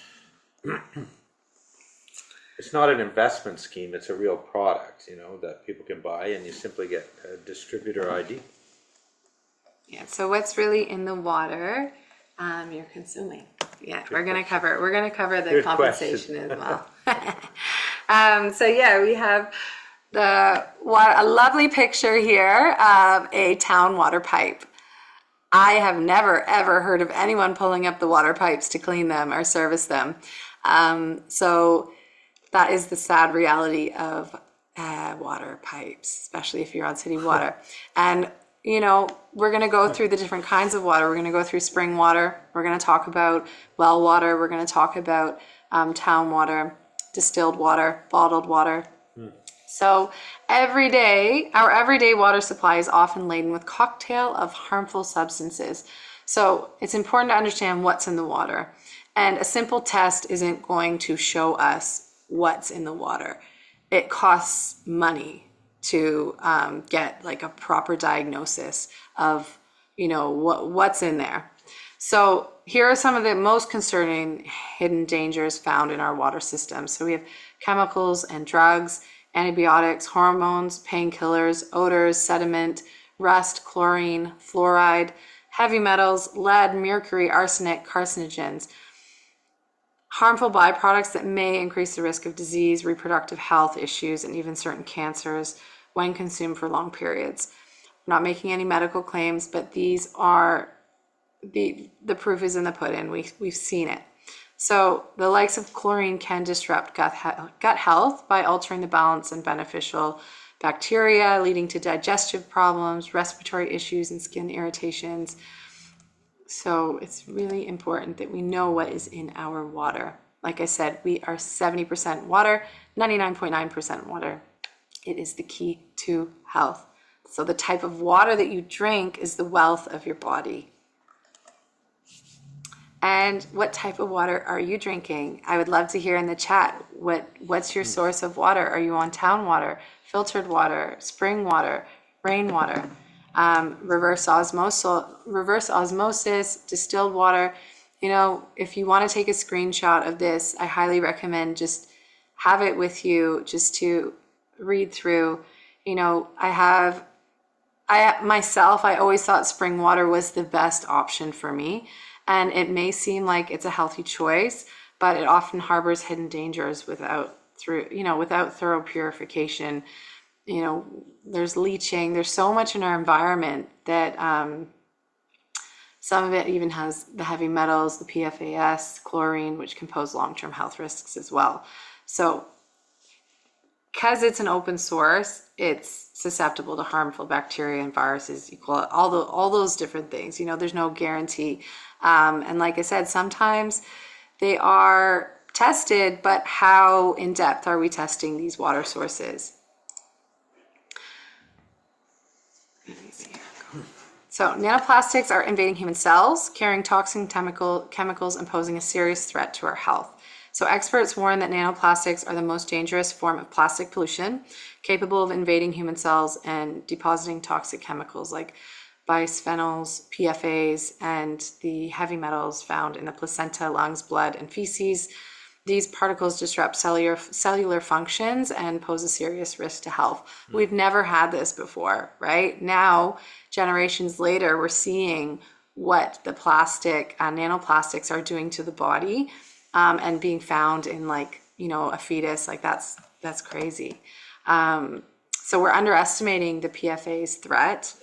It's not an investment scheme, it's a real product, that people can buy, and you simply get a distributor ID. Yeah, so what's really in the water you're consuming? Yeah, we're gonna cover the Good compensation question. as well. We have a lovely picture here of a town water pipe. I have never ever heard of anyone pulling up the water pipes to clean them or service them. So that is the sad reality of water pipes, especially if you're on city water. And we're going to go through the different kinds of water. We're going to go through spring water. We're going to talk about well water. We're going to talk about town water, distilled water, bottled water. So our everyday water supply is often laden with cocktail of harmful substances. So it's important to understand what's in the water. And a simple test isn't going to show us what's in the water. It costs money to get like a proper diagnosis of what's in there. So here are some of the most concerning hidden dangers found in our water system. So we have chemicals and drugs, antibiotics, hormones, painkillers, odors, sediment, rust, chlorine, fluoride, heavy metals, lead, mercury, arsenic, carcinogens, harmful byproducts that may increase the risk of disease, reproductive health issues, and even certain cancers when consumed for long periods. I'm not making any medical claims, but these are the proof is in the pudding. We've seen it. So the likes of chlorine can disrupt gut health by altering the balance and beneficial bacteria, leading to digestive problems, respiratory issues, and skin irritations. So it's really important that we know what is in our water. Like I said, we are 70% water, 99.9% water. It is the key to health. So the type of water that you drink is the wealth of your body. And what type of water are you drinking? I would love to hear in the chat. What's your source of water? Are you on town water, filtered water, spring water, rainwater, reverse osmosis, distilled water? If you want to take a screenshot of this, I highly recommend just have it with you just to read through. I always thought spring water was the best option for me. And it may seem like it's a healthy choice, but it often harbors hidden dangers without thorough purification. you know, there's leaching, there's so much in our environment that some of it even has the heavy metals, the PFAS, chlorine, which can pose long-term health risks as well. So because it's an open source, it's susceptible to harmful bacteria and viruses, all those different things. You know, there's no guarantee. And like I said, sometimes they are tested, but how in depth are we testing these water sources? Let me see here. So nanoplastics are invading human cells, carrying toxic chemicals and posing a serious threat to our health. So experts warn that nanoplastics are the most dangerous form of plastic pollution, capable of invading human cells and depositing toxic chemicals like bisphenols, PFAs, and the heavy metals found in the placenta, lungs, blood, and feces. These particles disrupt cellular functions and pose a serious risk to health. We've never had this before, right? Now, generations later, we're seeing what the nanoplastics are doing to the body, and being found in, like, you know, a fetus. Like, that's crazy. So we're underestimating the PFAS threat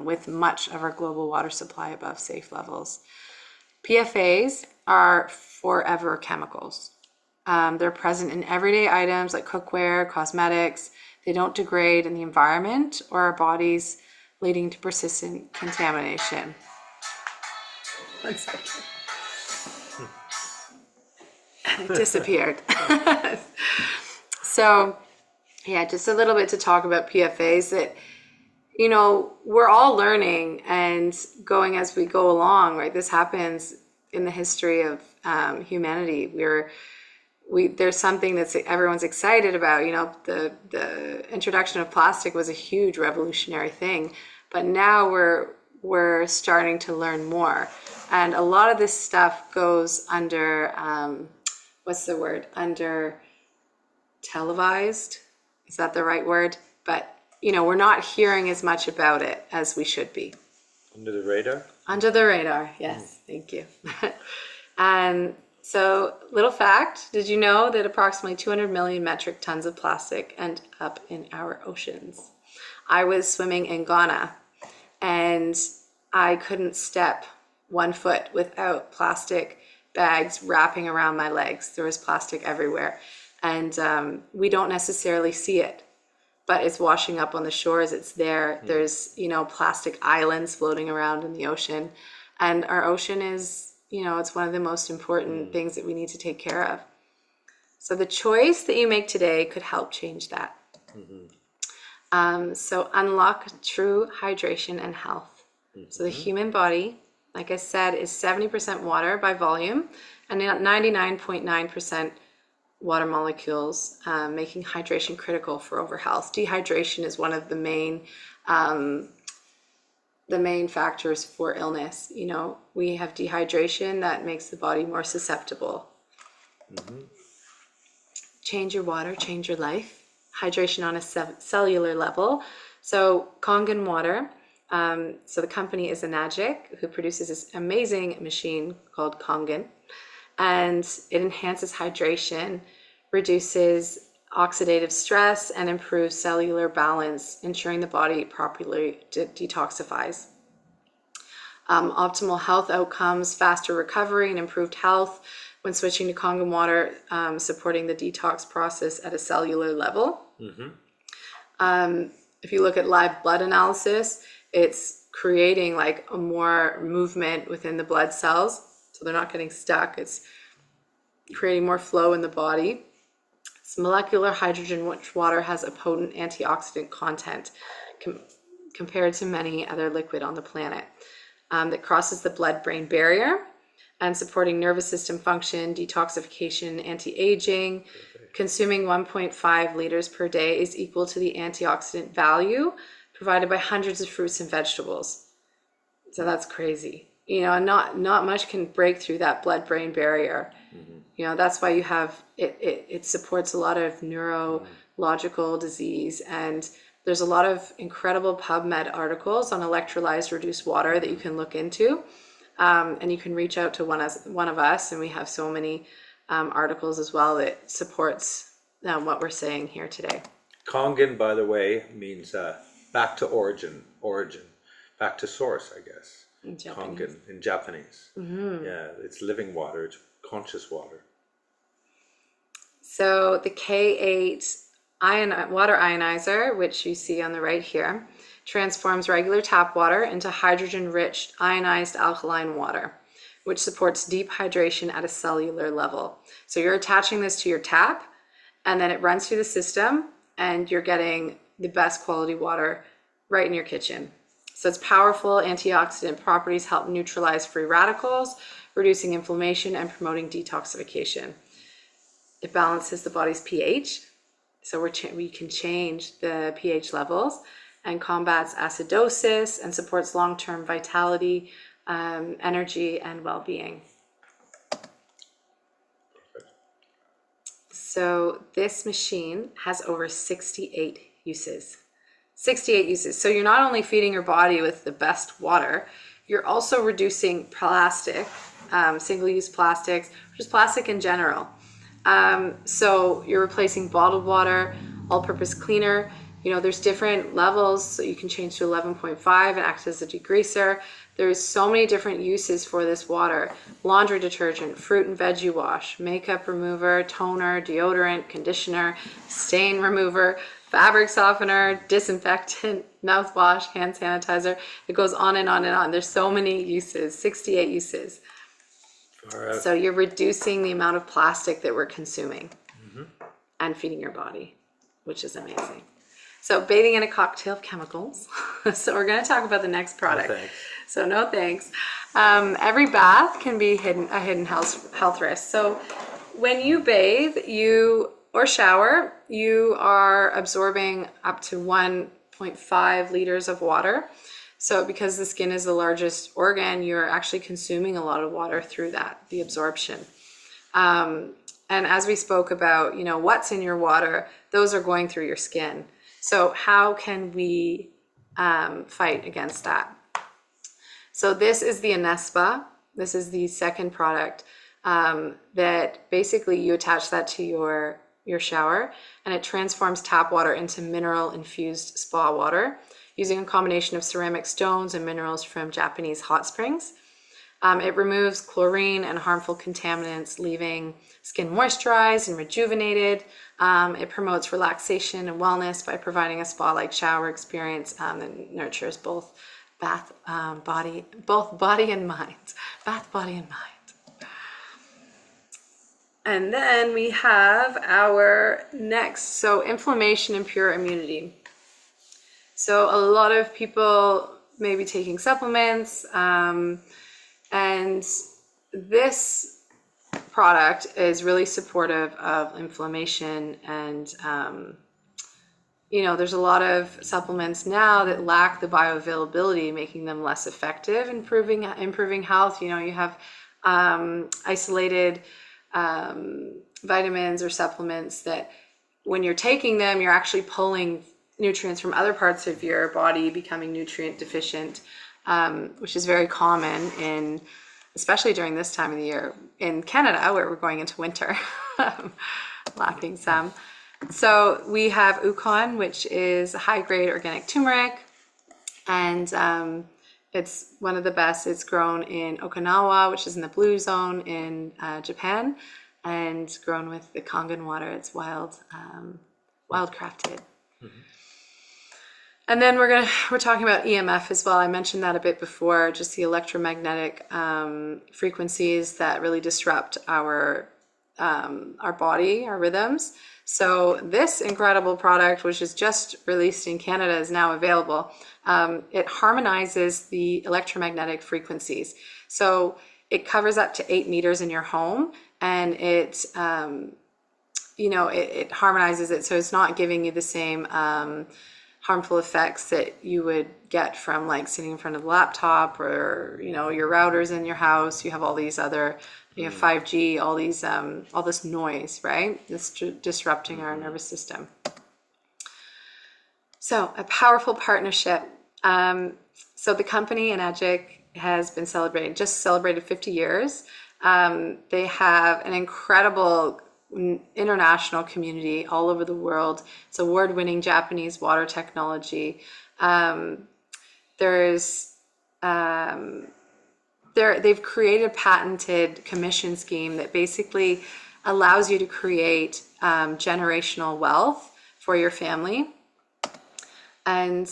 with much of our global water supply above safe levels. PFAS are forever chemicals. They're present in everyday items like cookware, cosmetics. They don't degrade in the environment or our bodies, leading to persistent contamination. One second. It disappeared. So, yeah, just a little bit to talk about PFAS that, you know, we're all learning and going as we go along, right? This happens in the history of humanity. There's something that's everyone's excited about. You know, the introduction of plastic was a huge revolutionary thing, but now we're starting to learn more, and a lot of this stuff goes under under televised. Is that the right word? But, you know, we're not hearing as much about it as we should be. Under the radar? Under the radar, yes. Thank you. And so, little fact, did you know that approximately 200 million metric tons of plastic end up in our oceans? I was swimming in Ghana, and I couldn't step 1 foot without plastic bags wrapping around my legs. There was plastic everywhere. And we don't necessarily see it, but it's washing up on the shores. It's there. There's, you know, plastic islands floating around in the ocean. And our ocean is, you know, it's one of the most important things that we need to take care of. So the choice that you make today could help change that. So unlock true hydration and health. So the human body, like I said, is 70% water by volume and 99.9% water molecules, making hydration critical for overall health. Dehydration is one of the main factors for illness. You know, we have dehydration that makes the body more susceptible. Change your water, change your life. Hydration on a cellular level. So Kangen water. So the company is Enagic, who produces this amazing machine called Kangen, and it enhances hydration, reduces oxidative stress, and improves cellular balance, ensuring the body properly detoxifies. Optimal health outcomes, faster recovery, and improved health when switching to Kangen water, supporting the detox process at a cellular level. If you look at live blood analysis, it's creating like a more movement within the blood cells, so they're not getting stuck. It's creating more flow in the body. It's molecular hydrogen-rich water has a potent antioxidant content compared to many other liquid on the planet, that crosses the blood-brain barrier and supporting nervous system function, detoxification, anti-aging. Consuming 1.5 liters per day is equal to the antioxidant value provided by hundreds of fruits and vegetables. So that's crazy. You know, and not much can break through that blood-brain barrier. You know, that's why you have it supports a lot of neurological disease, and there's a lot of incredible PubMed articles on electrolyzed reduced water that you can look into, and you can reach out to one of us, and we have so many articles as well that supports what we're saying here today. Kangen, by the way, means back to origin, back to source, I guess. In Japanese. Kangen in Japanese. Yeah, it's living water, it's conscious water. So the K8 water ionizer, which you see on the right here, transforms regular tap water into hydrogen-rich ionized alkaline water, which supports deep hydration at a cellular level. So you're attaching this to your tap, and then it runs through the system, and you're getting the best quality water right in your kitchen. So its powerful antioxidant properties help neutralize free radicals, reducing inflammation and promoting detoxification. It balances the body's pH, so we can change the pH levels, and combats acidosis and supports long-term vitality, energy, and well-being. So this machine has over 68 uses. 68 uses. So you're not only feeding your body with the best water, you're also reducing plastic, single-use plastics, or just plastic in general. So you're replacing bottled water, all-purpose cleaner. You know, there's different levels, so you can change to 11.5 and act as a degreaser. There's so many different uses for this water. Laundry detergent, fruit and veggie wash, makeup remover, toner, deodorant, conditioner, stain remover, fabric softener, disinfectant, mouthwash, hand sanitizer. It goes on and on and on. There's so many uses, 68 uses. So you're reducing the amount of plastic that we're consuming and feeding your body, which is amazing. So bathing in a cocktail of chemicals. So we're going to talk about the next product. No thanks. So no thanks. Every bath can be a hidden health risk. So when you bathe, or shower, you are absorbing up to 1.5 liters of water. So because the skin is the largest organ, you're actually consuming a lot of water through that, the absorption. And as we spoke about, you know, what's in your water, those are going through your skin. So how can we fight against that? So this is the Anespa. This is the second product that basically you attach that to your shower, and it transforms tap water into mineral infused spa water using a combination of ceramic stones and minerals from Japanese hot springs. It removes chlorine and harmful contaminants, leaving skin moisturized and rejuvenated. It promotes relaxation and wellness by providing a spa-like shower experience that nurtures both body and mind. Bath, body, and mind. And then we have our next, so inflammation and pure immunity. So a lot of people may be taking supplements, and this product is really supportive of inflammation. And you know, there's a lot of supplements now that lack the bioavailability, making them less effective, improving health. You know, you have isolated vitamins or supplements that when you're taking them, you're actually pulling nutrients from other parts of your body, becoming nutrient deficient, which is very common especially during this time of the year in Canada, where we're going into winter, lacking some. So we have Ukon, which is a high-grade organic turmeric, and it's one of the best. It's grown in Okinawa, which is in the blue zone in Japan, and grown with the Kangen water. It's wild crafted. And then we're talking about EMF as well. I mentioned that a bit before, just the electromagnetic frequencies that really disrupt our body, our rhythms. So this incredible product, which is just released in Canada, is now available. It harmonizes the electromagnetic frequencies. So it covers up to 8 meters in your home, and it harmonizes it. So it's not giving you the same harmful effects that you would get from like sitting in front of the laptop, or, you know, your routers in your house. You have all these other, you have 5G, all this noise, right? It's disrupting our nervous system. So a powerful partnership. So the company Enegic has been celebrated 50 years. They have an incredible international community all over the world. It's award-winning Japanese water technology. They've created a patented commission scheme that basically allows you to create generational wealth for your family, and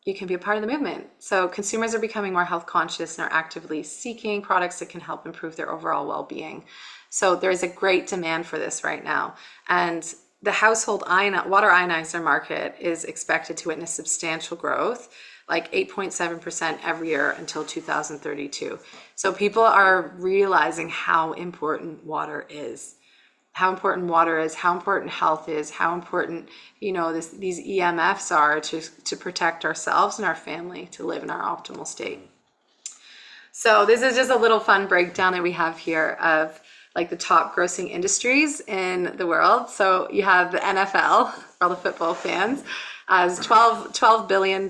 you can be a part of the movement. So consumers are becoming more health conscious and are actively seeking products that can help improve their overall well-being. So there's a great demand for this right now. And the household water ionizer market is expected to witness substantial growth, like 8.7% every year until 2032. So people are realizing how important water is, how important health is, how important, these EMFs are to protect ourselves and our family, to live in our optimal state. So this is just a little fun breakdown that we have here of like the top grossing industries in the world. So you have the NFL, for all the football fans, as $12 billion.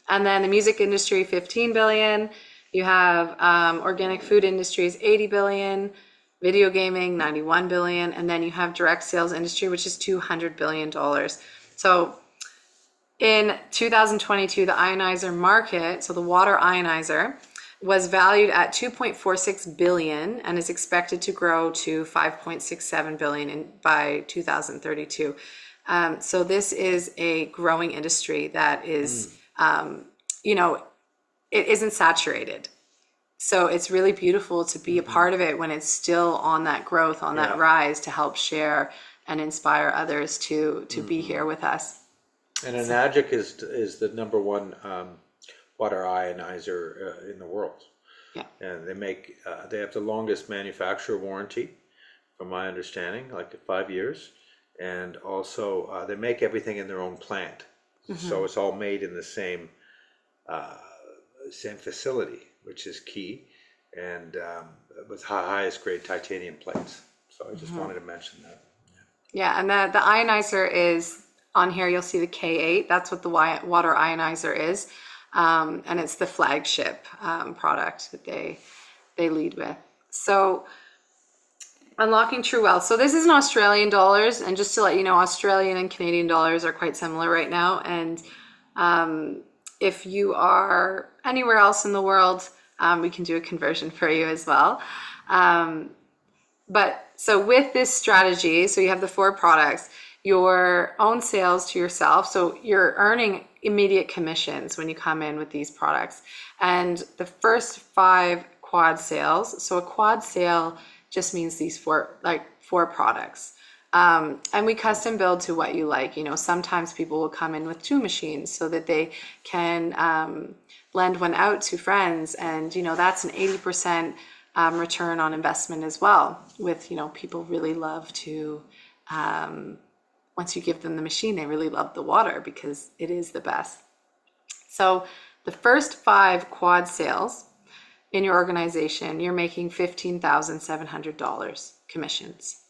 And then the music industry, 15 billion. You have organic food industries, 80 billion. Video gaming, 91 billion. And then you have direct sales industry, which is $200 billion. So in 2022, the ionizer market, so the water ionizer, was valued at 2.46 billion and is expected to grow to 5.67 billion by 2032. So this is a growing industry that is, it isn't saturated. So it's really beautiful to be a part of it when it's still on that growth, on that rise, to help share and inspire others to be here with us. And Enagic is the number one water ionizer in the world. Yeah. And they have the longest manufacturer warranty, from my understanding, like 5 years. And also they make everything in their own plant. So it's all made in the same facility, which is key, and with highest grade titanium plates. So I just wanted to mention that. Yeah, and the ionizer is on here. You'll see the K8. That's what the water ionizer is, and it's the flagship product that they lead with. So unlocking true wealth. So this is in Australian dollars, and just to let you know, Australian and Canadian dollars are quite similar right now. And if you are anywhere else in the world, we can do a conversion for you as well. But so with this strategy, so you have the 4 products, your own sales to yourself. So you're earning immediate commissions when you come in with these products. And the first 5 quad sales. So a quad sale just means these 4 products. And we custom build to what you like. Sometimes people will come in with 2 machines so that they can lend one out to friends. And, that's an 80% return on investment as well. With, people really love to, once you give them the machine, they really love the water because it is the best. So the first 5 quad sales in your organization, you're making $15,700 commissions.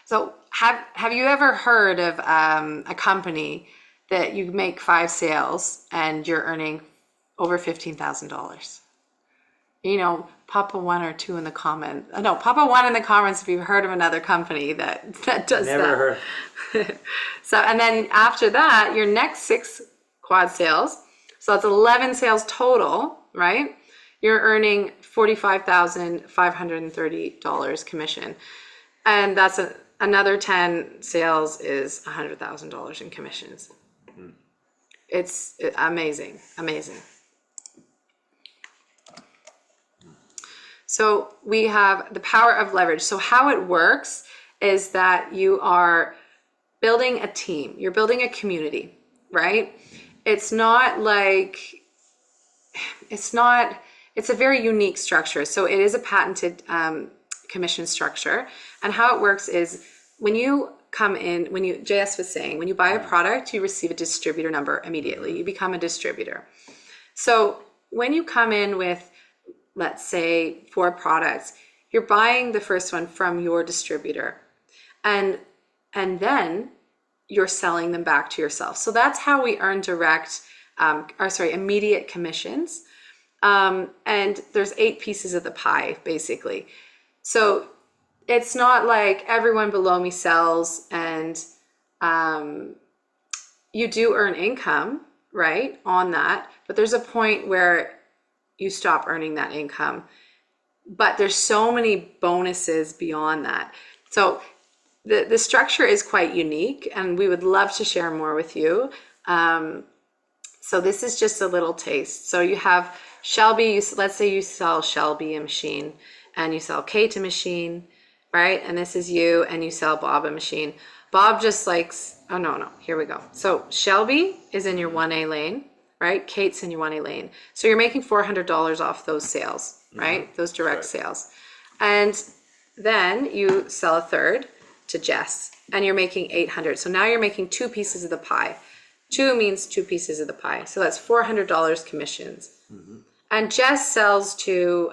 So have you ever heard of a company that you make 5 sales and you're earning over $15,000? Papa 1 or 2 in the comments. No, Papa 1 in the comments if you've heard of another company that does that. Never heard. So, and then after that, your next 6 quad sales, so that's 11 sales total, right? You're earning $45,530 commission. And that's another 10 sales is $100,000 in commissions. It's amazing. So we have the power of leverage. So how it works is that you are building a team. You're building a community, right? It's a very unique structure. So it is a patented commission structure. And how it works is when you come in, JS was saying, when you buy a product, you receive a distributor number immediately. You become a distributor. So when you come in with, let's say, 4 products, you're buying the first one from your distributor. And then you're selling them back to yourself. So that's how we earn immediate commissions. And there's 8 pieces of the pie, basically. So it's not like everyone below me sells, and you do earn income, right, on that, but there's a point where you stop earning that income. But there's so many bonuses beyond that. So the structure is quite unique, and we would love to share more with you. So this is just a little taste. So you have Shelby, let's say you sell Shelby a machine, and you sell Kate a machine, right? And this is you, and you sell Bob a machine. Bob just likes, oh no, here we go. So Shelby is in your 1A lane, right? Kate's in your 1A lane. So you're making $400 off those sales, right? Those direct sales. And then you sell a third to Jess, and you're making 800. So now you're making 2 pieces of the pie. 2 means 2 pieces of the pie. So that's $400 commissions. And Jess sells to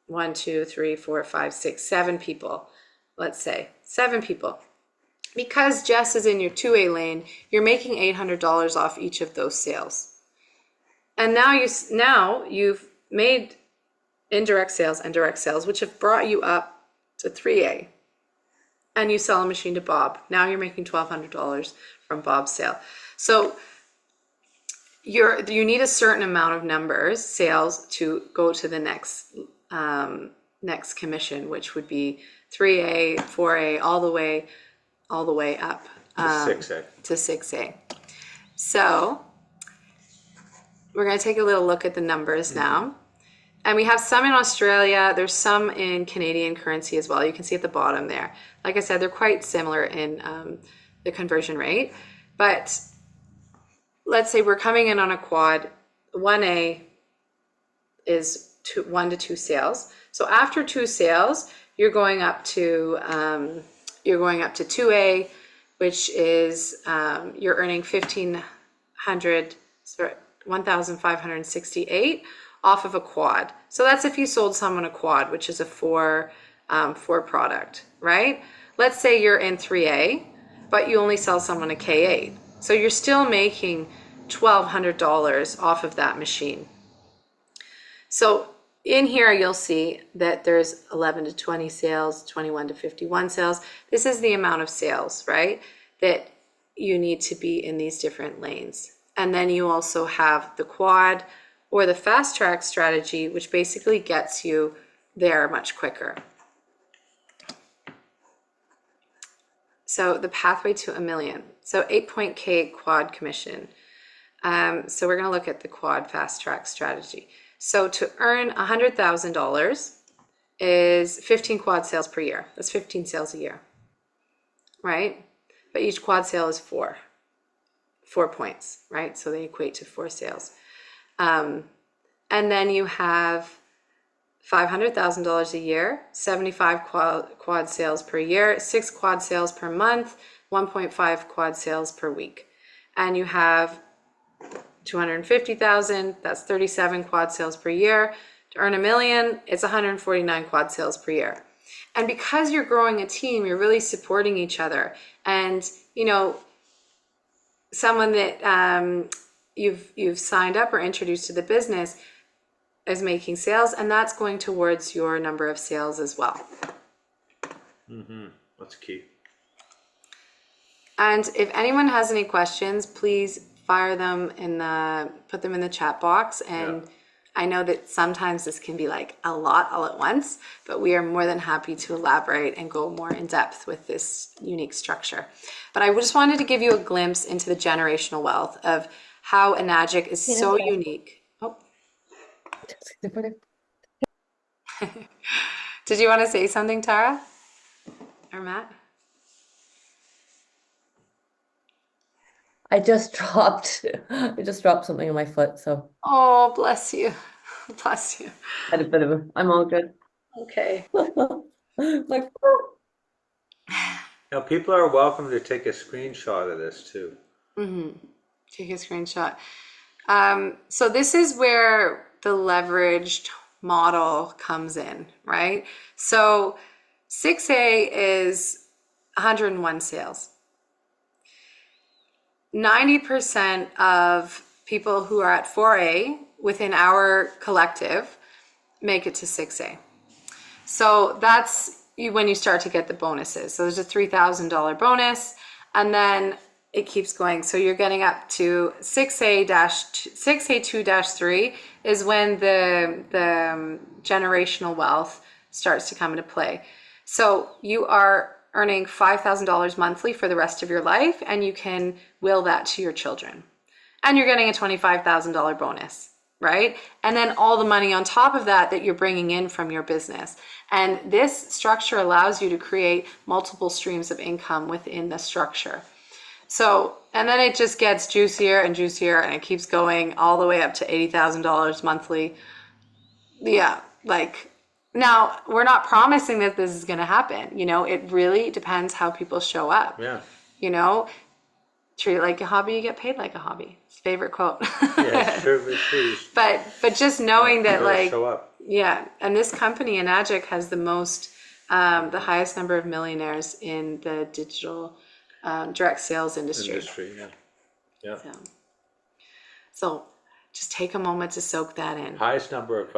1, 2, 3, 4, 5, 6, 7 people. Let's say 7 people. Because Jess is in your 2A lane, you're making $800 off each of those sales. And now you've made indirect sales and direct sales, which have brought you up to 3A. And you sell a machine to Bob. Now you're making $1,200 from Bob's sale. So you need a certain amount of sales to go to the next commission, which would be 3A, 4A, all the way up to 6A. So we're going to take a little look at the numbers now. And we have some in Australia. There's some in Canadian currency as well. You can see at the bottom there. Like I said, they're quite similar in the conversion rate. But let's say we're coming in on a quad. 1A is 1 to 2 sales. So after 2 sales, you're going up to 2A, which is you're earning 1,568 off of a quad. So that's if you sold someone a quad, which is a 4 product, right? Let's say you're in 3A, but you only sell someone a K8. So you're still making $1,200 off of that machine. So in here, you'll see that there's 11 to 20 sales, 21 to 51 sales. This is the amount of sales, right, that you need to be in these different lanes. And then you also have the quad or the fast track strategy, which basically gets you there much quicker. So the pathway to $1 million. So 8-point K quad commission. So we're going to look at the quad fast track strategy. So to earn $100,000 is 15 quad sales per year. That's 15 sales a year, right? But each quad sale is 4 points, right? So they equate to 4 sales. And then you have $500,000 a year, 75 quad sales per year, 6 quad sales per month, 1.5 quad sales per week. And you have 250,000, that's 37 quad sales per year. To earn $1 million, it's 149 quad sales per year. And because you're growing a team, you're really supporting each other. And, you know, someone that you've signed up or introduced to the business is making sales, and that's going towards your number of sales as well. That's key. And if anyone has any questions, please fire them put them in the chat box. And I know that sometimes this can be like a lot all at once, but we are more than happy to elaborate and go more in depth with this unique structure. But I just wanted to give you a glimpse into the generational wealth of how Enagic is so unique. Oh. Did you want to say something, Tara or Matt? I just dropped something on my foot, so Oh, bless you. Bless you. had a bit of I'm all good. Okay. Like, Now, people are welcome to take a screenshot of this too. Take a screenshot. So this is where the leveraged model comes in, right? So 6A is 101 sales. 90% of people who are at 4A within our collective make it to 6A. So that's, when you start to get the bonuses. So there's a $3,000 bonus, and then it keeps going. So you're getting up to 6A2-3 is when the generational wealth starts to come into play. So you are earning $5,000 monthly for the rest of your life, and you can will that to your children. And you're getting a $25,000 bonus, right? And then all the money on top of that you're bringing in from your business. And this structure allows you to create multiple streams of income within the structure. So, and then it just gets juicier and juicier, and it keeps going all the way up to $80,000 monthly. Yeah, like, now we're not promising that this is going to happen. You know, it really depends how people show up. Yeah. You know, treat it like a hobby, you get paid like a hobby. It's a favorite quote. Yeah, sure, sure. But just knowing that, like, Show up. yeah, and this company, Enagic, has the the highest number of millionaires in the digital direct sales industry. Yeah. Yeah. So just take a moment to soak that in. Highest number of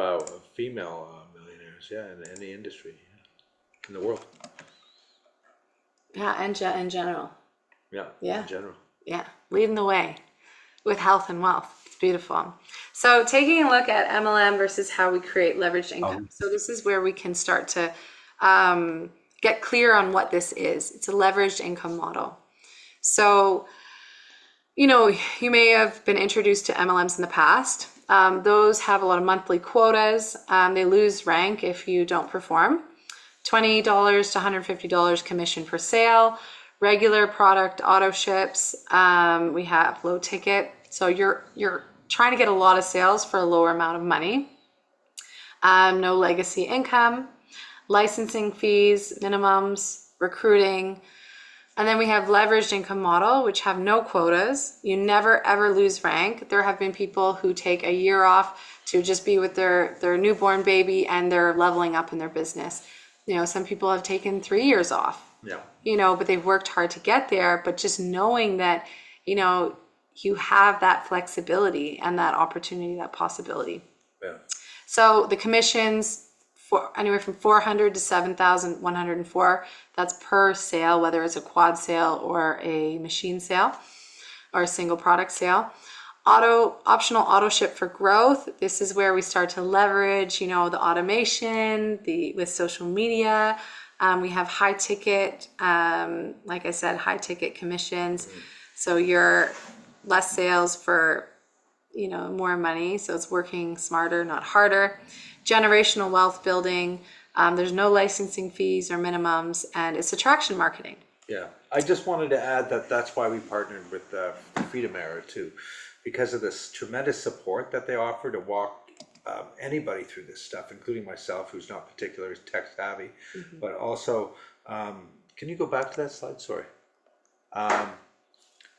female millionaires, in the industry, in the world. Yeah, and in general. Yeah. Yeah. In general. Yeah, leading the way with health and wealth. It's beautiful. So taking a look at MLM versus how we create leveraged income. So this is where we can start to get clear on what this is. It's a leveraged income model. So, you know, you may have been introduced to MLMs in the past. Those have a lot of monthly quotas. They lose rank if you don't perform. $20 to $150 commission per sale. Regular product auto ships. We have low ticket. So you're trying to get a lot of sales for a lower amount of money. No legacy income, licensing fees, minimums, recruiting. And then we have leveraged income model, which have no quotas. You never ever lose rank. There have been people who take a year off to just be with their newborn baby, and they're leveling up in their business. You know, some people have taken 3 years off. Yeah. You know, but they've worked hard to get there. But just knowing that, you know, you have that flexibility and that opportunity, that possibility. Yeah. So the commissions for anywhere from $400 to $7,104. That's per sale, whether it's a quad sale or a machine sale or a single product sale. Optional auto ship for growth. This is where we start to leverage, you know, the automation, with social media. We have high ticket, like I said, high ticket commissions. So you're less sales for, you know, more money. So it's working smarter, not harder. Generational wealth building. There's no licensing fees or minimums, and it's attraction marketing. Yeah. I just wanted to add that that's why we partnered with Freedom Era too, because of this tremendous support that they offer to walk anybody through this stuff, including myself, who's not particularly tech savvy, but also, can you go back to that slide? Sorry.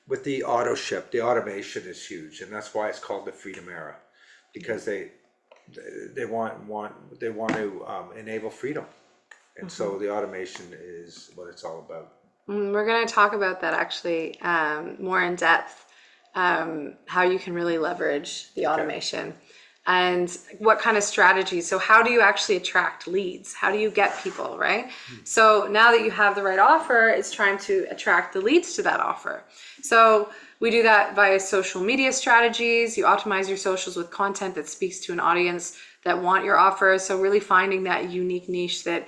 With the auto ship, the automation is huge, and that's why it's called the Freedom Era, because they want to enable freedom, and so the automation is what it's all about. We're going to talk about that actually more in depth, how you can really leverage the automation. And what kind of strategies. So how do you actually attract leads? How do you get people, right? So now that you have the right offer, it's trying to attract the leads to that offer. So we do that via social media strategies. You optimize your socials with content that speaks to an audience that want your offer. So really finding that unique niche that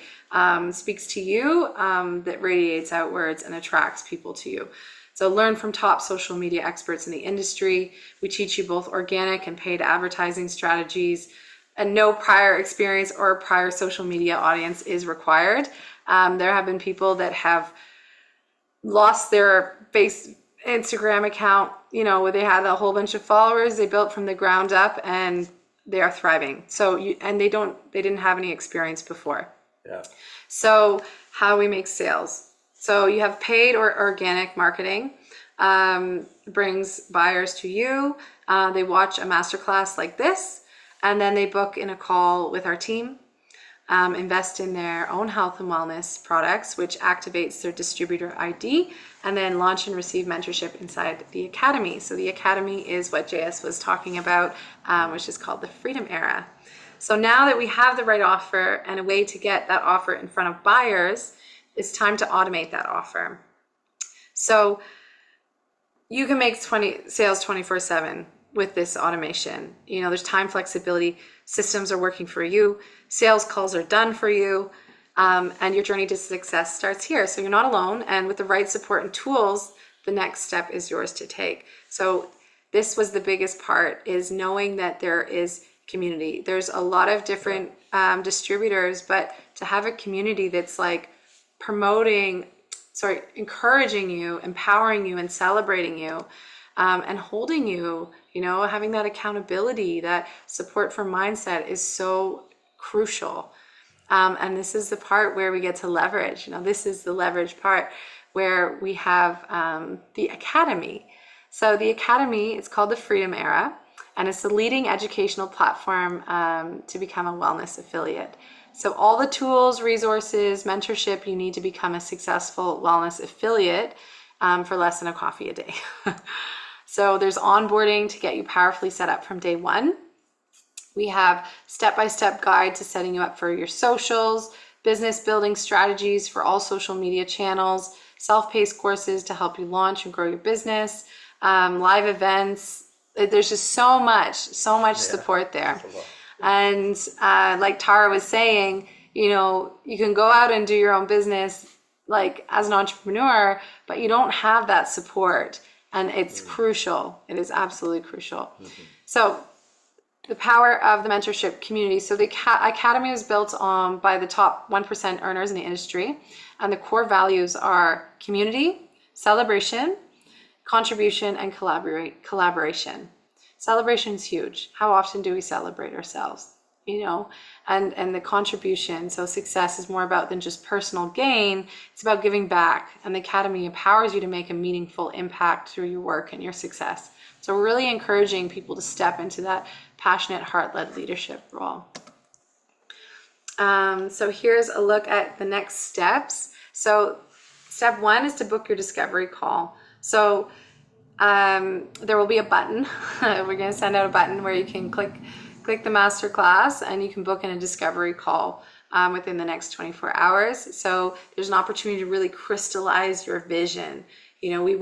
speaks to you, that radiates outwards and attracts people to you. So learn from top social media experts in the industry. We teach you both organic and paid advertising strategies, and no prior experience or prior social media audience is required. There have been people that have lost their Instagram account, you know, where they had a whole bunch of followers they built from the ground up, and they are thriving. So they didn't have any experience before. Yeah. So how we make sales. So you have paid or organic marketing, brings buyers to you. They watch a masterclass like this, and then they book in a call with our team, invest in their own health and wellness products, which activates their distributor ID, and then launch and receive mentorship inside the Academy. So the Academy is what JS was talking about, which is called the Freedom Era. So now that we have the right offer and a way to get that offer in front of buyers, it's time to automate that offer. So you can make sales 24/7 with this automation. You know, there's time flexibility, systems are working for you, sales calls are done for you, and your journey to success starts here. So you're not alone, and with the right support and tools, the next step is yours to take. So this was the biggest part, is knowing that there is community. There's a lot of different distributors, but to have a community that's like encouraging you, empowering you, and celebrating you, and holding you, you know, having that accountability, that support for mindset is so crucial. And this is the part where we get to leverage. You know, this is the leverage part where we have the Academy. So the Academy, it's called the Freedom Era, and it's the leading educational platform to become a wellness affiliate. So all the tools, resources, mentorship you need to become a successful wellness affiliate for less than a coffee a day. So there's onboarding to get you powerfully set up from day one. We have step-by-step guide to setting you up for your socials, business building strategies for all social media channels, self-paced courses to help you launch and grow your business, live events. There's just so much support there. And like Tara was saying, you know, you can go out and do your own business like as an entrepreneur, but you don't have that support, and it's crucial. It is absolutely crucial. So the power of the mentorship community. So the Academy was built by the top 1% earners in the industry, and the core values are community, celebration, contribution, and collaboration. Celebration is huge. How often do we celebrate ourselves? You know, and the contribution. So success is more about than just personal gain. It's about giving back, and the Academy empowers you to make a meaningful impact through your work and your success. So we're really encouraging people to step into that passionate, heart-led leadership role. So here's a look at the next steps. So step one is to book your discovery call. So there will be a button. We're going to send out a button where you can click the masterclass, and you can book in a discovery call within the next 24 hours. So there's an opportunity to really crystallize your vision. You know, we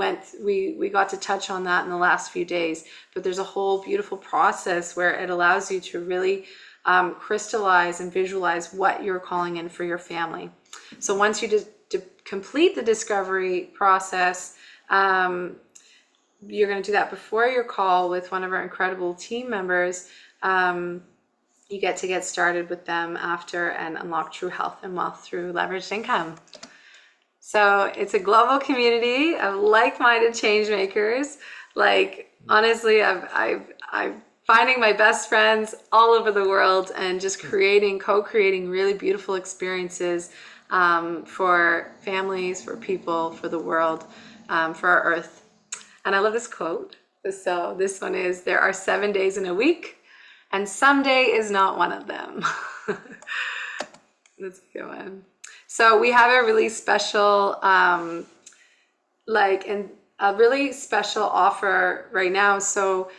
got to touch on that in the last few days, but there's a whole beautiful process where it allows you to really crystallize and visualize what you're calling in for your family. So once you complete the discovery process, you're going to do that before your call with one of our incredible team members. You get to get started with them after and unlock true health and wealth through leveraged income. So it's a global community of like-minded change makers. Like, honestly, I'm finding my best friends all over the world and just co-creating really beautiful experiences for families, for people, for the world, for our earth. And I love this quote. So this one is, there are 7 days in a week, and someday is not one of them. That's a good one. So we have a really special, a really special offer right now. So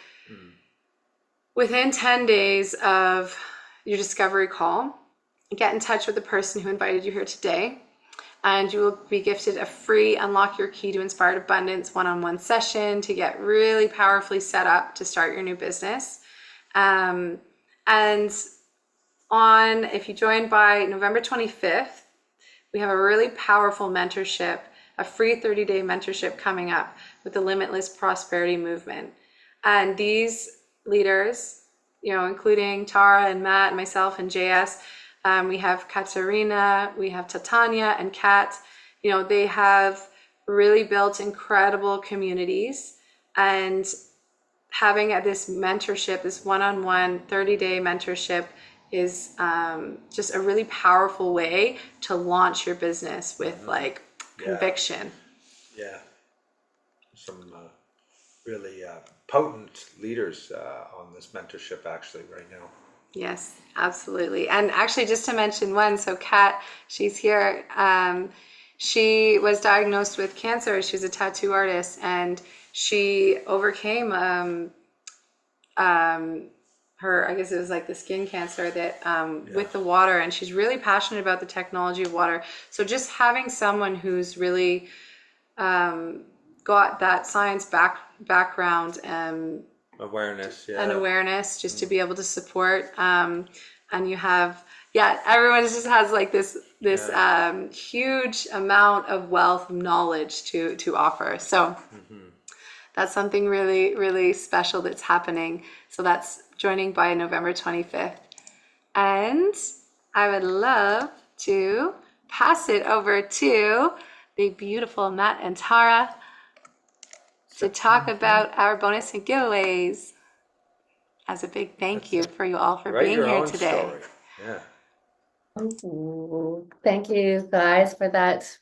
within 10 days of your discovery call, get in touch with the person who invited you here today, and you will be gifted a free Unlock Your Key to Inspired Abundance one-on-one session to get really powerfully set up to start your new business. And if you join by November 25th, we have a really powerful mentorship, a free 30-day mentorship coming up with the Limitless Prosperity Movement. And these leaders, you know, including Tara and Matt and myself and JS, we have Katarina, we have Tatania and Kat. You know, they have really built incredible communities, and having this mentorship, this one-on-one 30-day mentorship is just a really powerful way to launch your business with like conviction. Yeah. Some really potent leaders on this mentorship actually right now. Yes, absolutely. And actually, just to mention one, so Kat, she's here. She was diagnosed with cancer. She was a tattoo artist, and she overcame her, I guess it was like the skin cancer that with the water, and she's really passionate about the technology of water. So just having someone who's really got that science background Awareness, and yeah. awareness just to be able to support. And you have, everyone just has like this huge amount of wealth of knowledge to offer. So that's something really, really special that's happening. So that's joining by November 25th. And I would love to pass it over to the beautiful Matt and Tara to talk about our bonus and giveaways as a big thank you for you all for Write being your here own today. story. Yeah. Ooh, thank you guys for that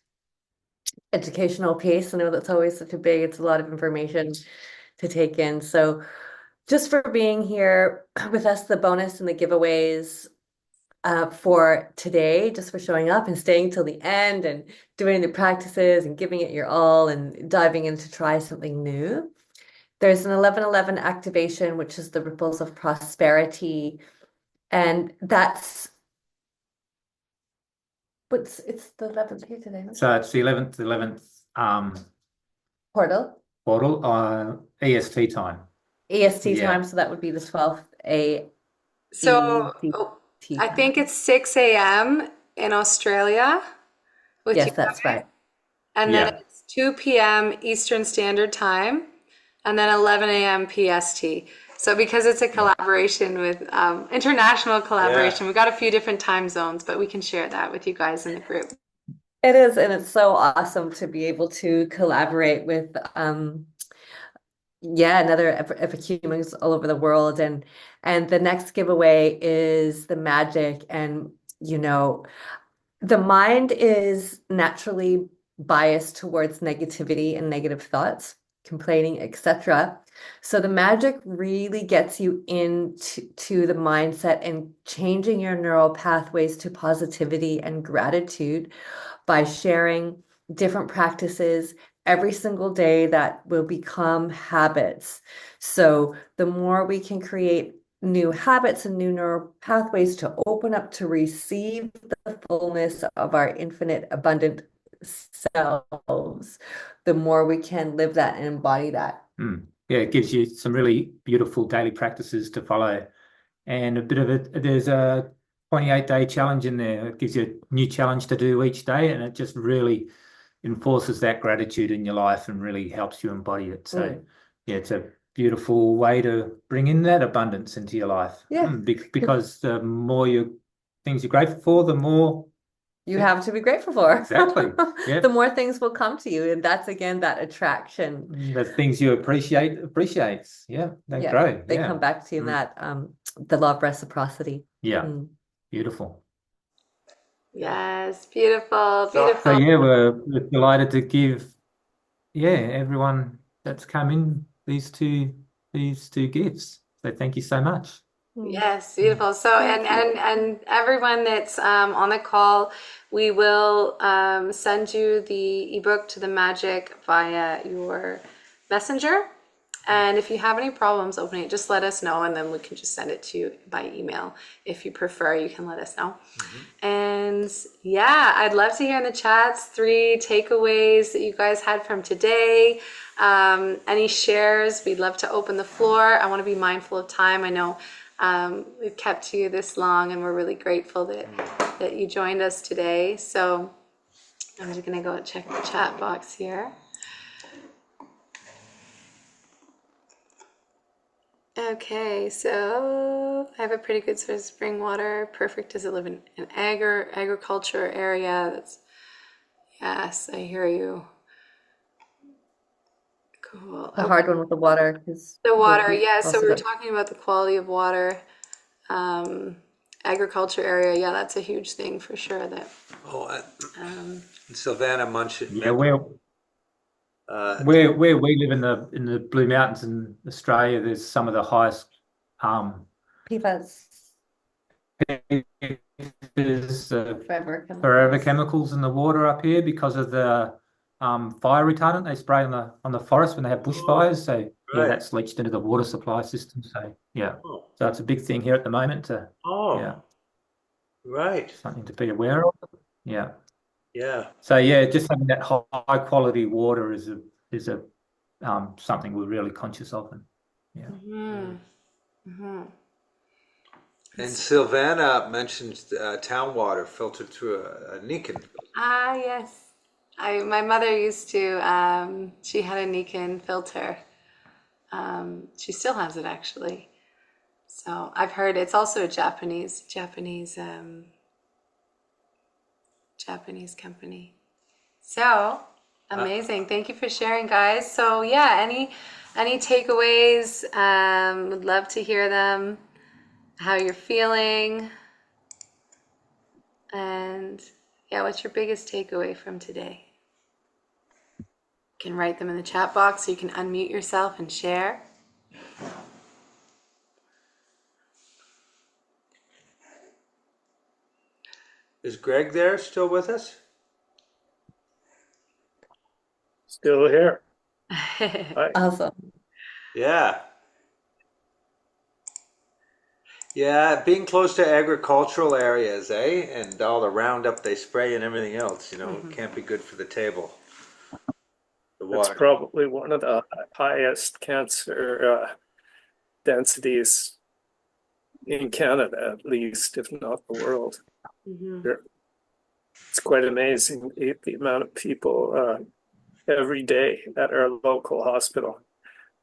educational piece. I know that's always such a big, it's a lot of information to take in. So just for being here with us, the bonus and the giveaways for today, just for showing up and staying till the end and doing the practices and giving it your all and diving in to try something new. There's an 11/11 activation, which is the ripples of prosperity. And it's the 11th here today, no? So it's the 11th Portal, portal EST time. EST Yeah. time, so that would be the 12th AEDT So I time. think it's 6 a.m. in Australia with Yes, you that's guys. right. And then Yeah. it's 2 p.m. Eastern Standard Time, and then 11 a.m. PST. So because it's a collaboration with international collaboration, we've got a few different time zones, but we can share that with you guys in the group. It is, and it's so awesome to be able to collaborate with another epic humans all over the world. And the next giveaway is the magic. And the mind is naturally biased towards negativity and negative thoughts, complaining, etc. So the magic really gets you into the mindset and changing your neural pathways to positivity and gratitude by sharing different practices every single day that will become habits. So the more we can create new habits and new neural pathways to open up to receive the fullness of our infinite abundant selves, the more we can live that and embody that. Yeah, it gives you some really beautiful daily practices to follow, and there's a 28-day challenge in there. It gives you a new challenge to do each day, and it just really enforces that gratitude in your life and really helps you embody it. So yeah, it's a beautiful way to bring in that abundance into your life. Because the more things you're grateful for, the more you have to be grateful for. Exactly. Yeah. The more things will come to you. And that's again that attraction. The things you appreciates. Yeah, they grow. They come back to you in that the law of reciprocity. Yeah. Beautiful. Yes, beautiful, So beautiful. yeah, we're delighted to give everyone that's come in these two gifts. So thank you so much. Yes, beautiful. So and everyone that's on the call, we will send you the ebook to the magic via your messenger. And if you have any problems opening it, just let us know, and then we can just send it to you by email. If you prefer, you can let us know. And I'd love to hear in the chats 3 takeaways that you guys had from today. Any shares, we'd love to open the floor. I want to be mindful of time. I know we've kept you this long, and we're really grateful that you joined us today. So I'm just going to go check the chat box here. Okay, so I have a pretty good source of spring water. Perfect as I live in an agriculture area. Yes, I hear you. Cool. A hard one with the water. The water, so we were talking about the quality of water. Agriculture area, that's a huge thing for sure. Sylvana mentioned. Yeah, where we live in the Blue Mountains in Australia, there's some of the highest PFAS, forever chemicals in the water up here because of the fire retardant they spray on the forest when they have bushfires. So yeah, Right. that's leached into the water supply system. So yeah, Oh, so it's a big thing here at the moment. oh, Yeah, right. something to be aware of. Yeah. Yeah. So yeah, just having that high quality water is a something we're really conscious of, and yeah. Mhm. Mhm. And Sylvana mentioned town water filtered through a Niken. Ah, yes. My mother used to, she had a Niken filter. She still has it actually. So I've heard it's also a Japanese company. So amazing. Thank you for sharing, guys. So yeah, any takeaways? Would love to hear them, how you're feeling, and yeah, what's your biggest takeaway from today? You can write them in the chat box, or you can unmute yourself and share. Is Greg there still with us? Still here. Hi. Awesome. Yeah. Yeah, being close to agricultural areas, eh? And all the Roundup they spray and everything else, it can't be good for the table. The It's water. probably one of the highest cancer densities in Canada, at least, if not the world. Mhm. It's quite amazing the amount of people every day at our local hospital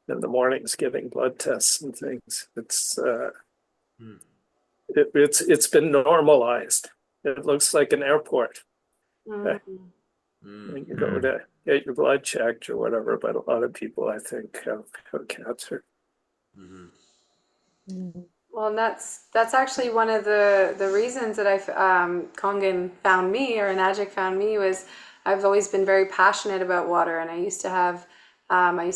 in the mornings giving blood tests and things. It's been normalized. It looks like an airport Mhm. when you go to get your blood checked or whatever. But a lot of people, I think, have cancer. Well, and that's actually one of the reasons that Kongan found me, or Enagic found me, was I've always been very passionate about water, and I used to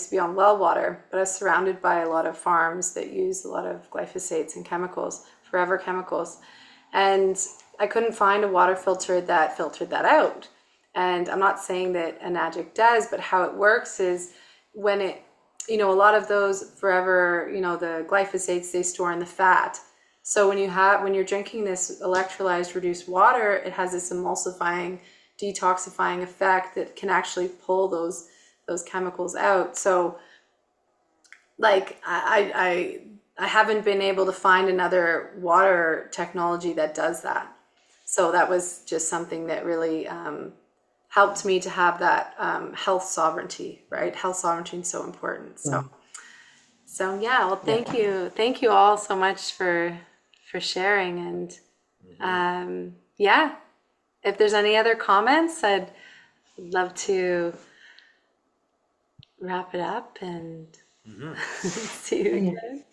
be on well water, but I was surrounded by a lot of farms that use a lot of glyphosates and chemicals, forever chemicals, and I couldn't find a water filter that filtered that out. And I'm not saying that Enagic does, but how it works is when a lot of those forever, the glyphosates, they store in the fat. So when you're drinking this electrolyzed reduced water, it has this emulsifying, detoxifying effect that can actually pull those chemicals out. So like I haven't been able to find another water technology that does that. So that was just something that really helped me to have that health sovereignty, right? Health sovereignty is so important. So yeah, well, thank you all so much for sharing, and yeah, if there's any other comments, I'd love to wrap it up and see you again.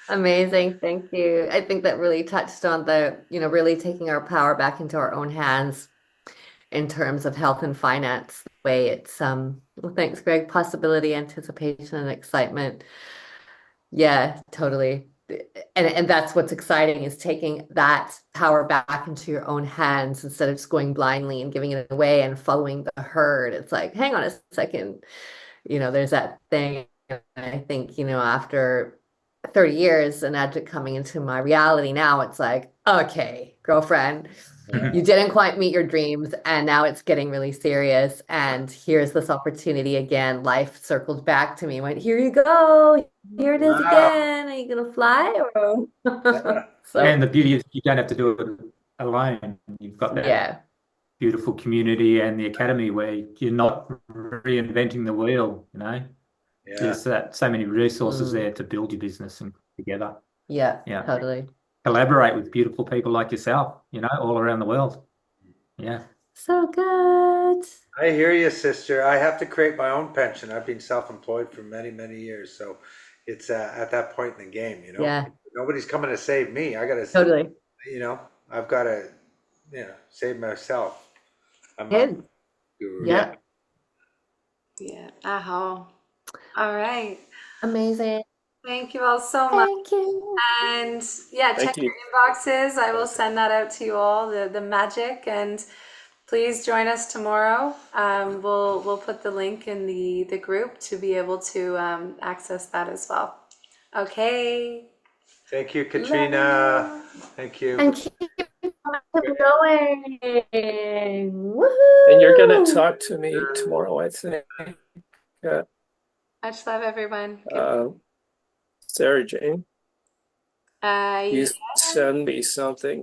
Amazing. Thank you. I think that really touched on really taking our power back into our own hands in terms of health and finance. The way it's, well, thanks, Greg. Possibility, anticipation, and excitement. Yeah, totally. And that's what's exciting, is taking that power back into your own hands instead of just going blindly and giving it away and following the herd. It's like, hang on a second, there's that thing. And I think, after 30 years and Adject coming into my reality now, it's like, okay, girlfriend, you didn't quite meet your dreams, and now it's getting really serious. And here's this opportunity again. Life circled back to me, went, here you go. Here it is Wow. again. Are you gonna fly? Or so And the beauty is you don't have to do it alone. You've got that yeah. beautiful community and the academy where you're not reinventing the wheel, Yeah. There's so many resources Mm. there to build your business and together. Yeah, Yeah. totally. Collaborate with beautiful people like yourself, all around the world. Yeah. So good. I hear you, sister. I have to create my own pension. I've been self-employed for many, many years, so it's at that point in the game, Yeah, Nobody's coming to save me. I gotta, totally. I've got to, save myself. I'm not Good. guru. Yeah. Yeah. Aho. All right. Amazing. Thank you all so much. Thank you. And yeah, Thank check your you. inboxes. I will send that out to you all, the magic. And please join us tomorrow. We'll put the link in the group to be able to access that as well. Okay. Thank you, Katrina. Thank you. And keep momentum going. And you're gonna Woohoo! talk to me tomorrow, I think. Much love, everyone. Sarah Jane, you Yeah. send me something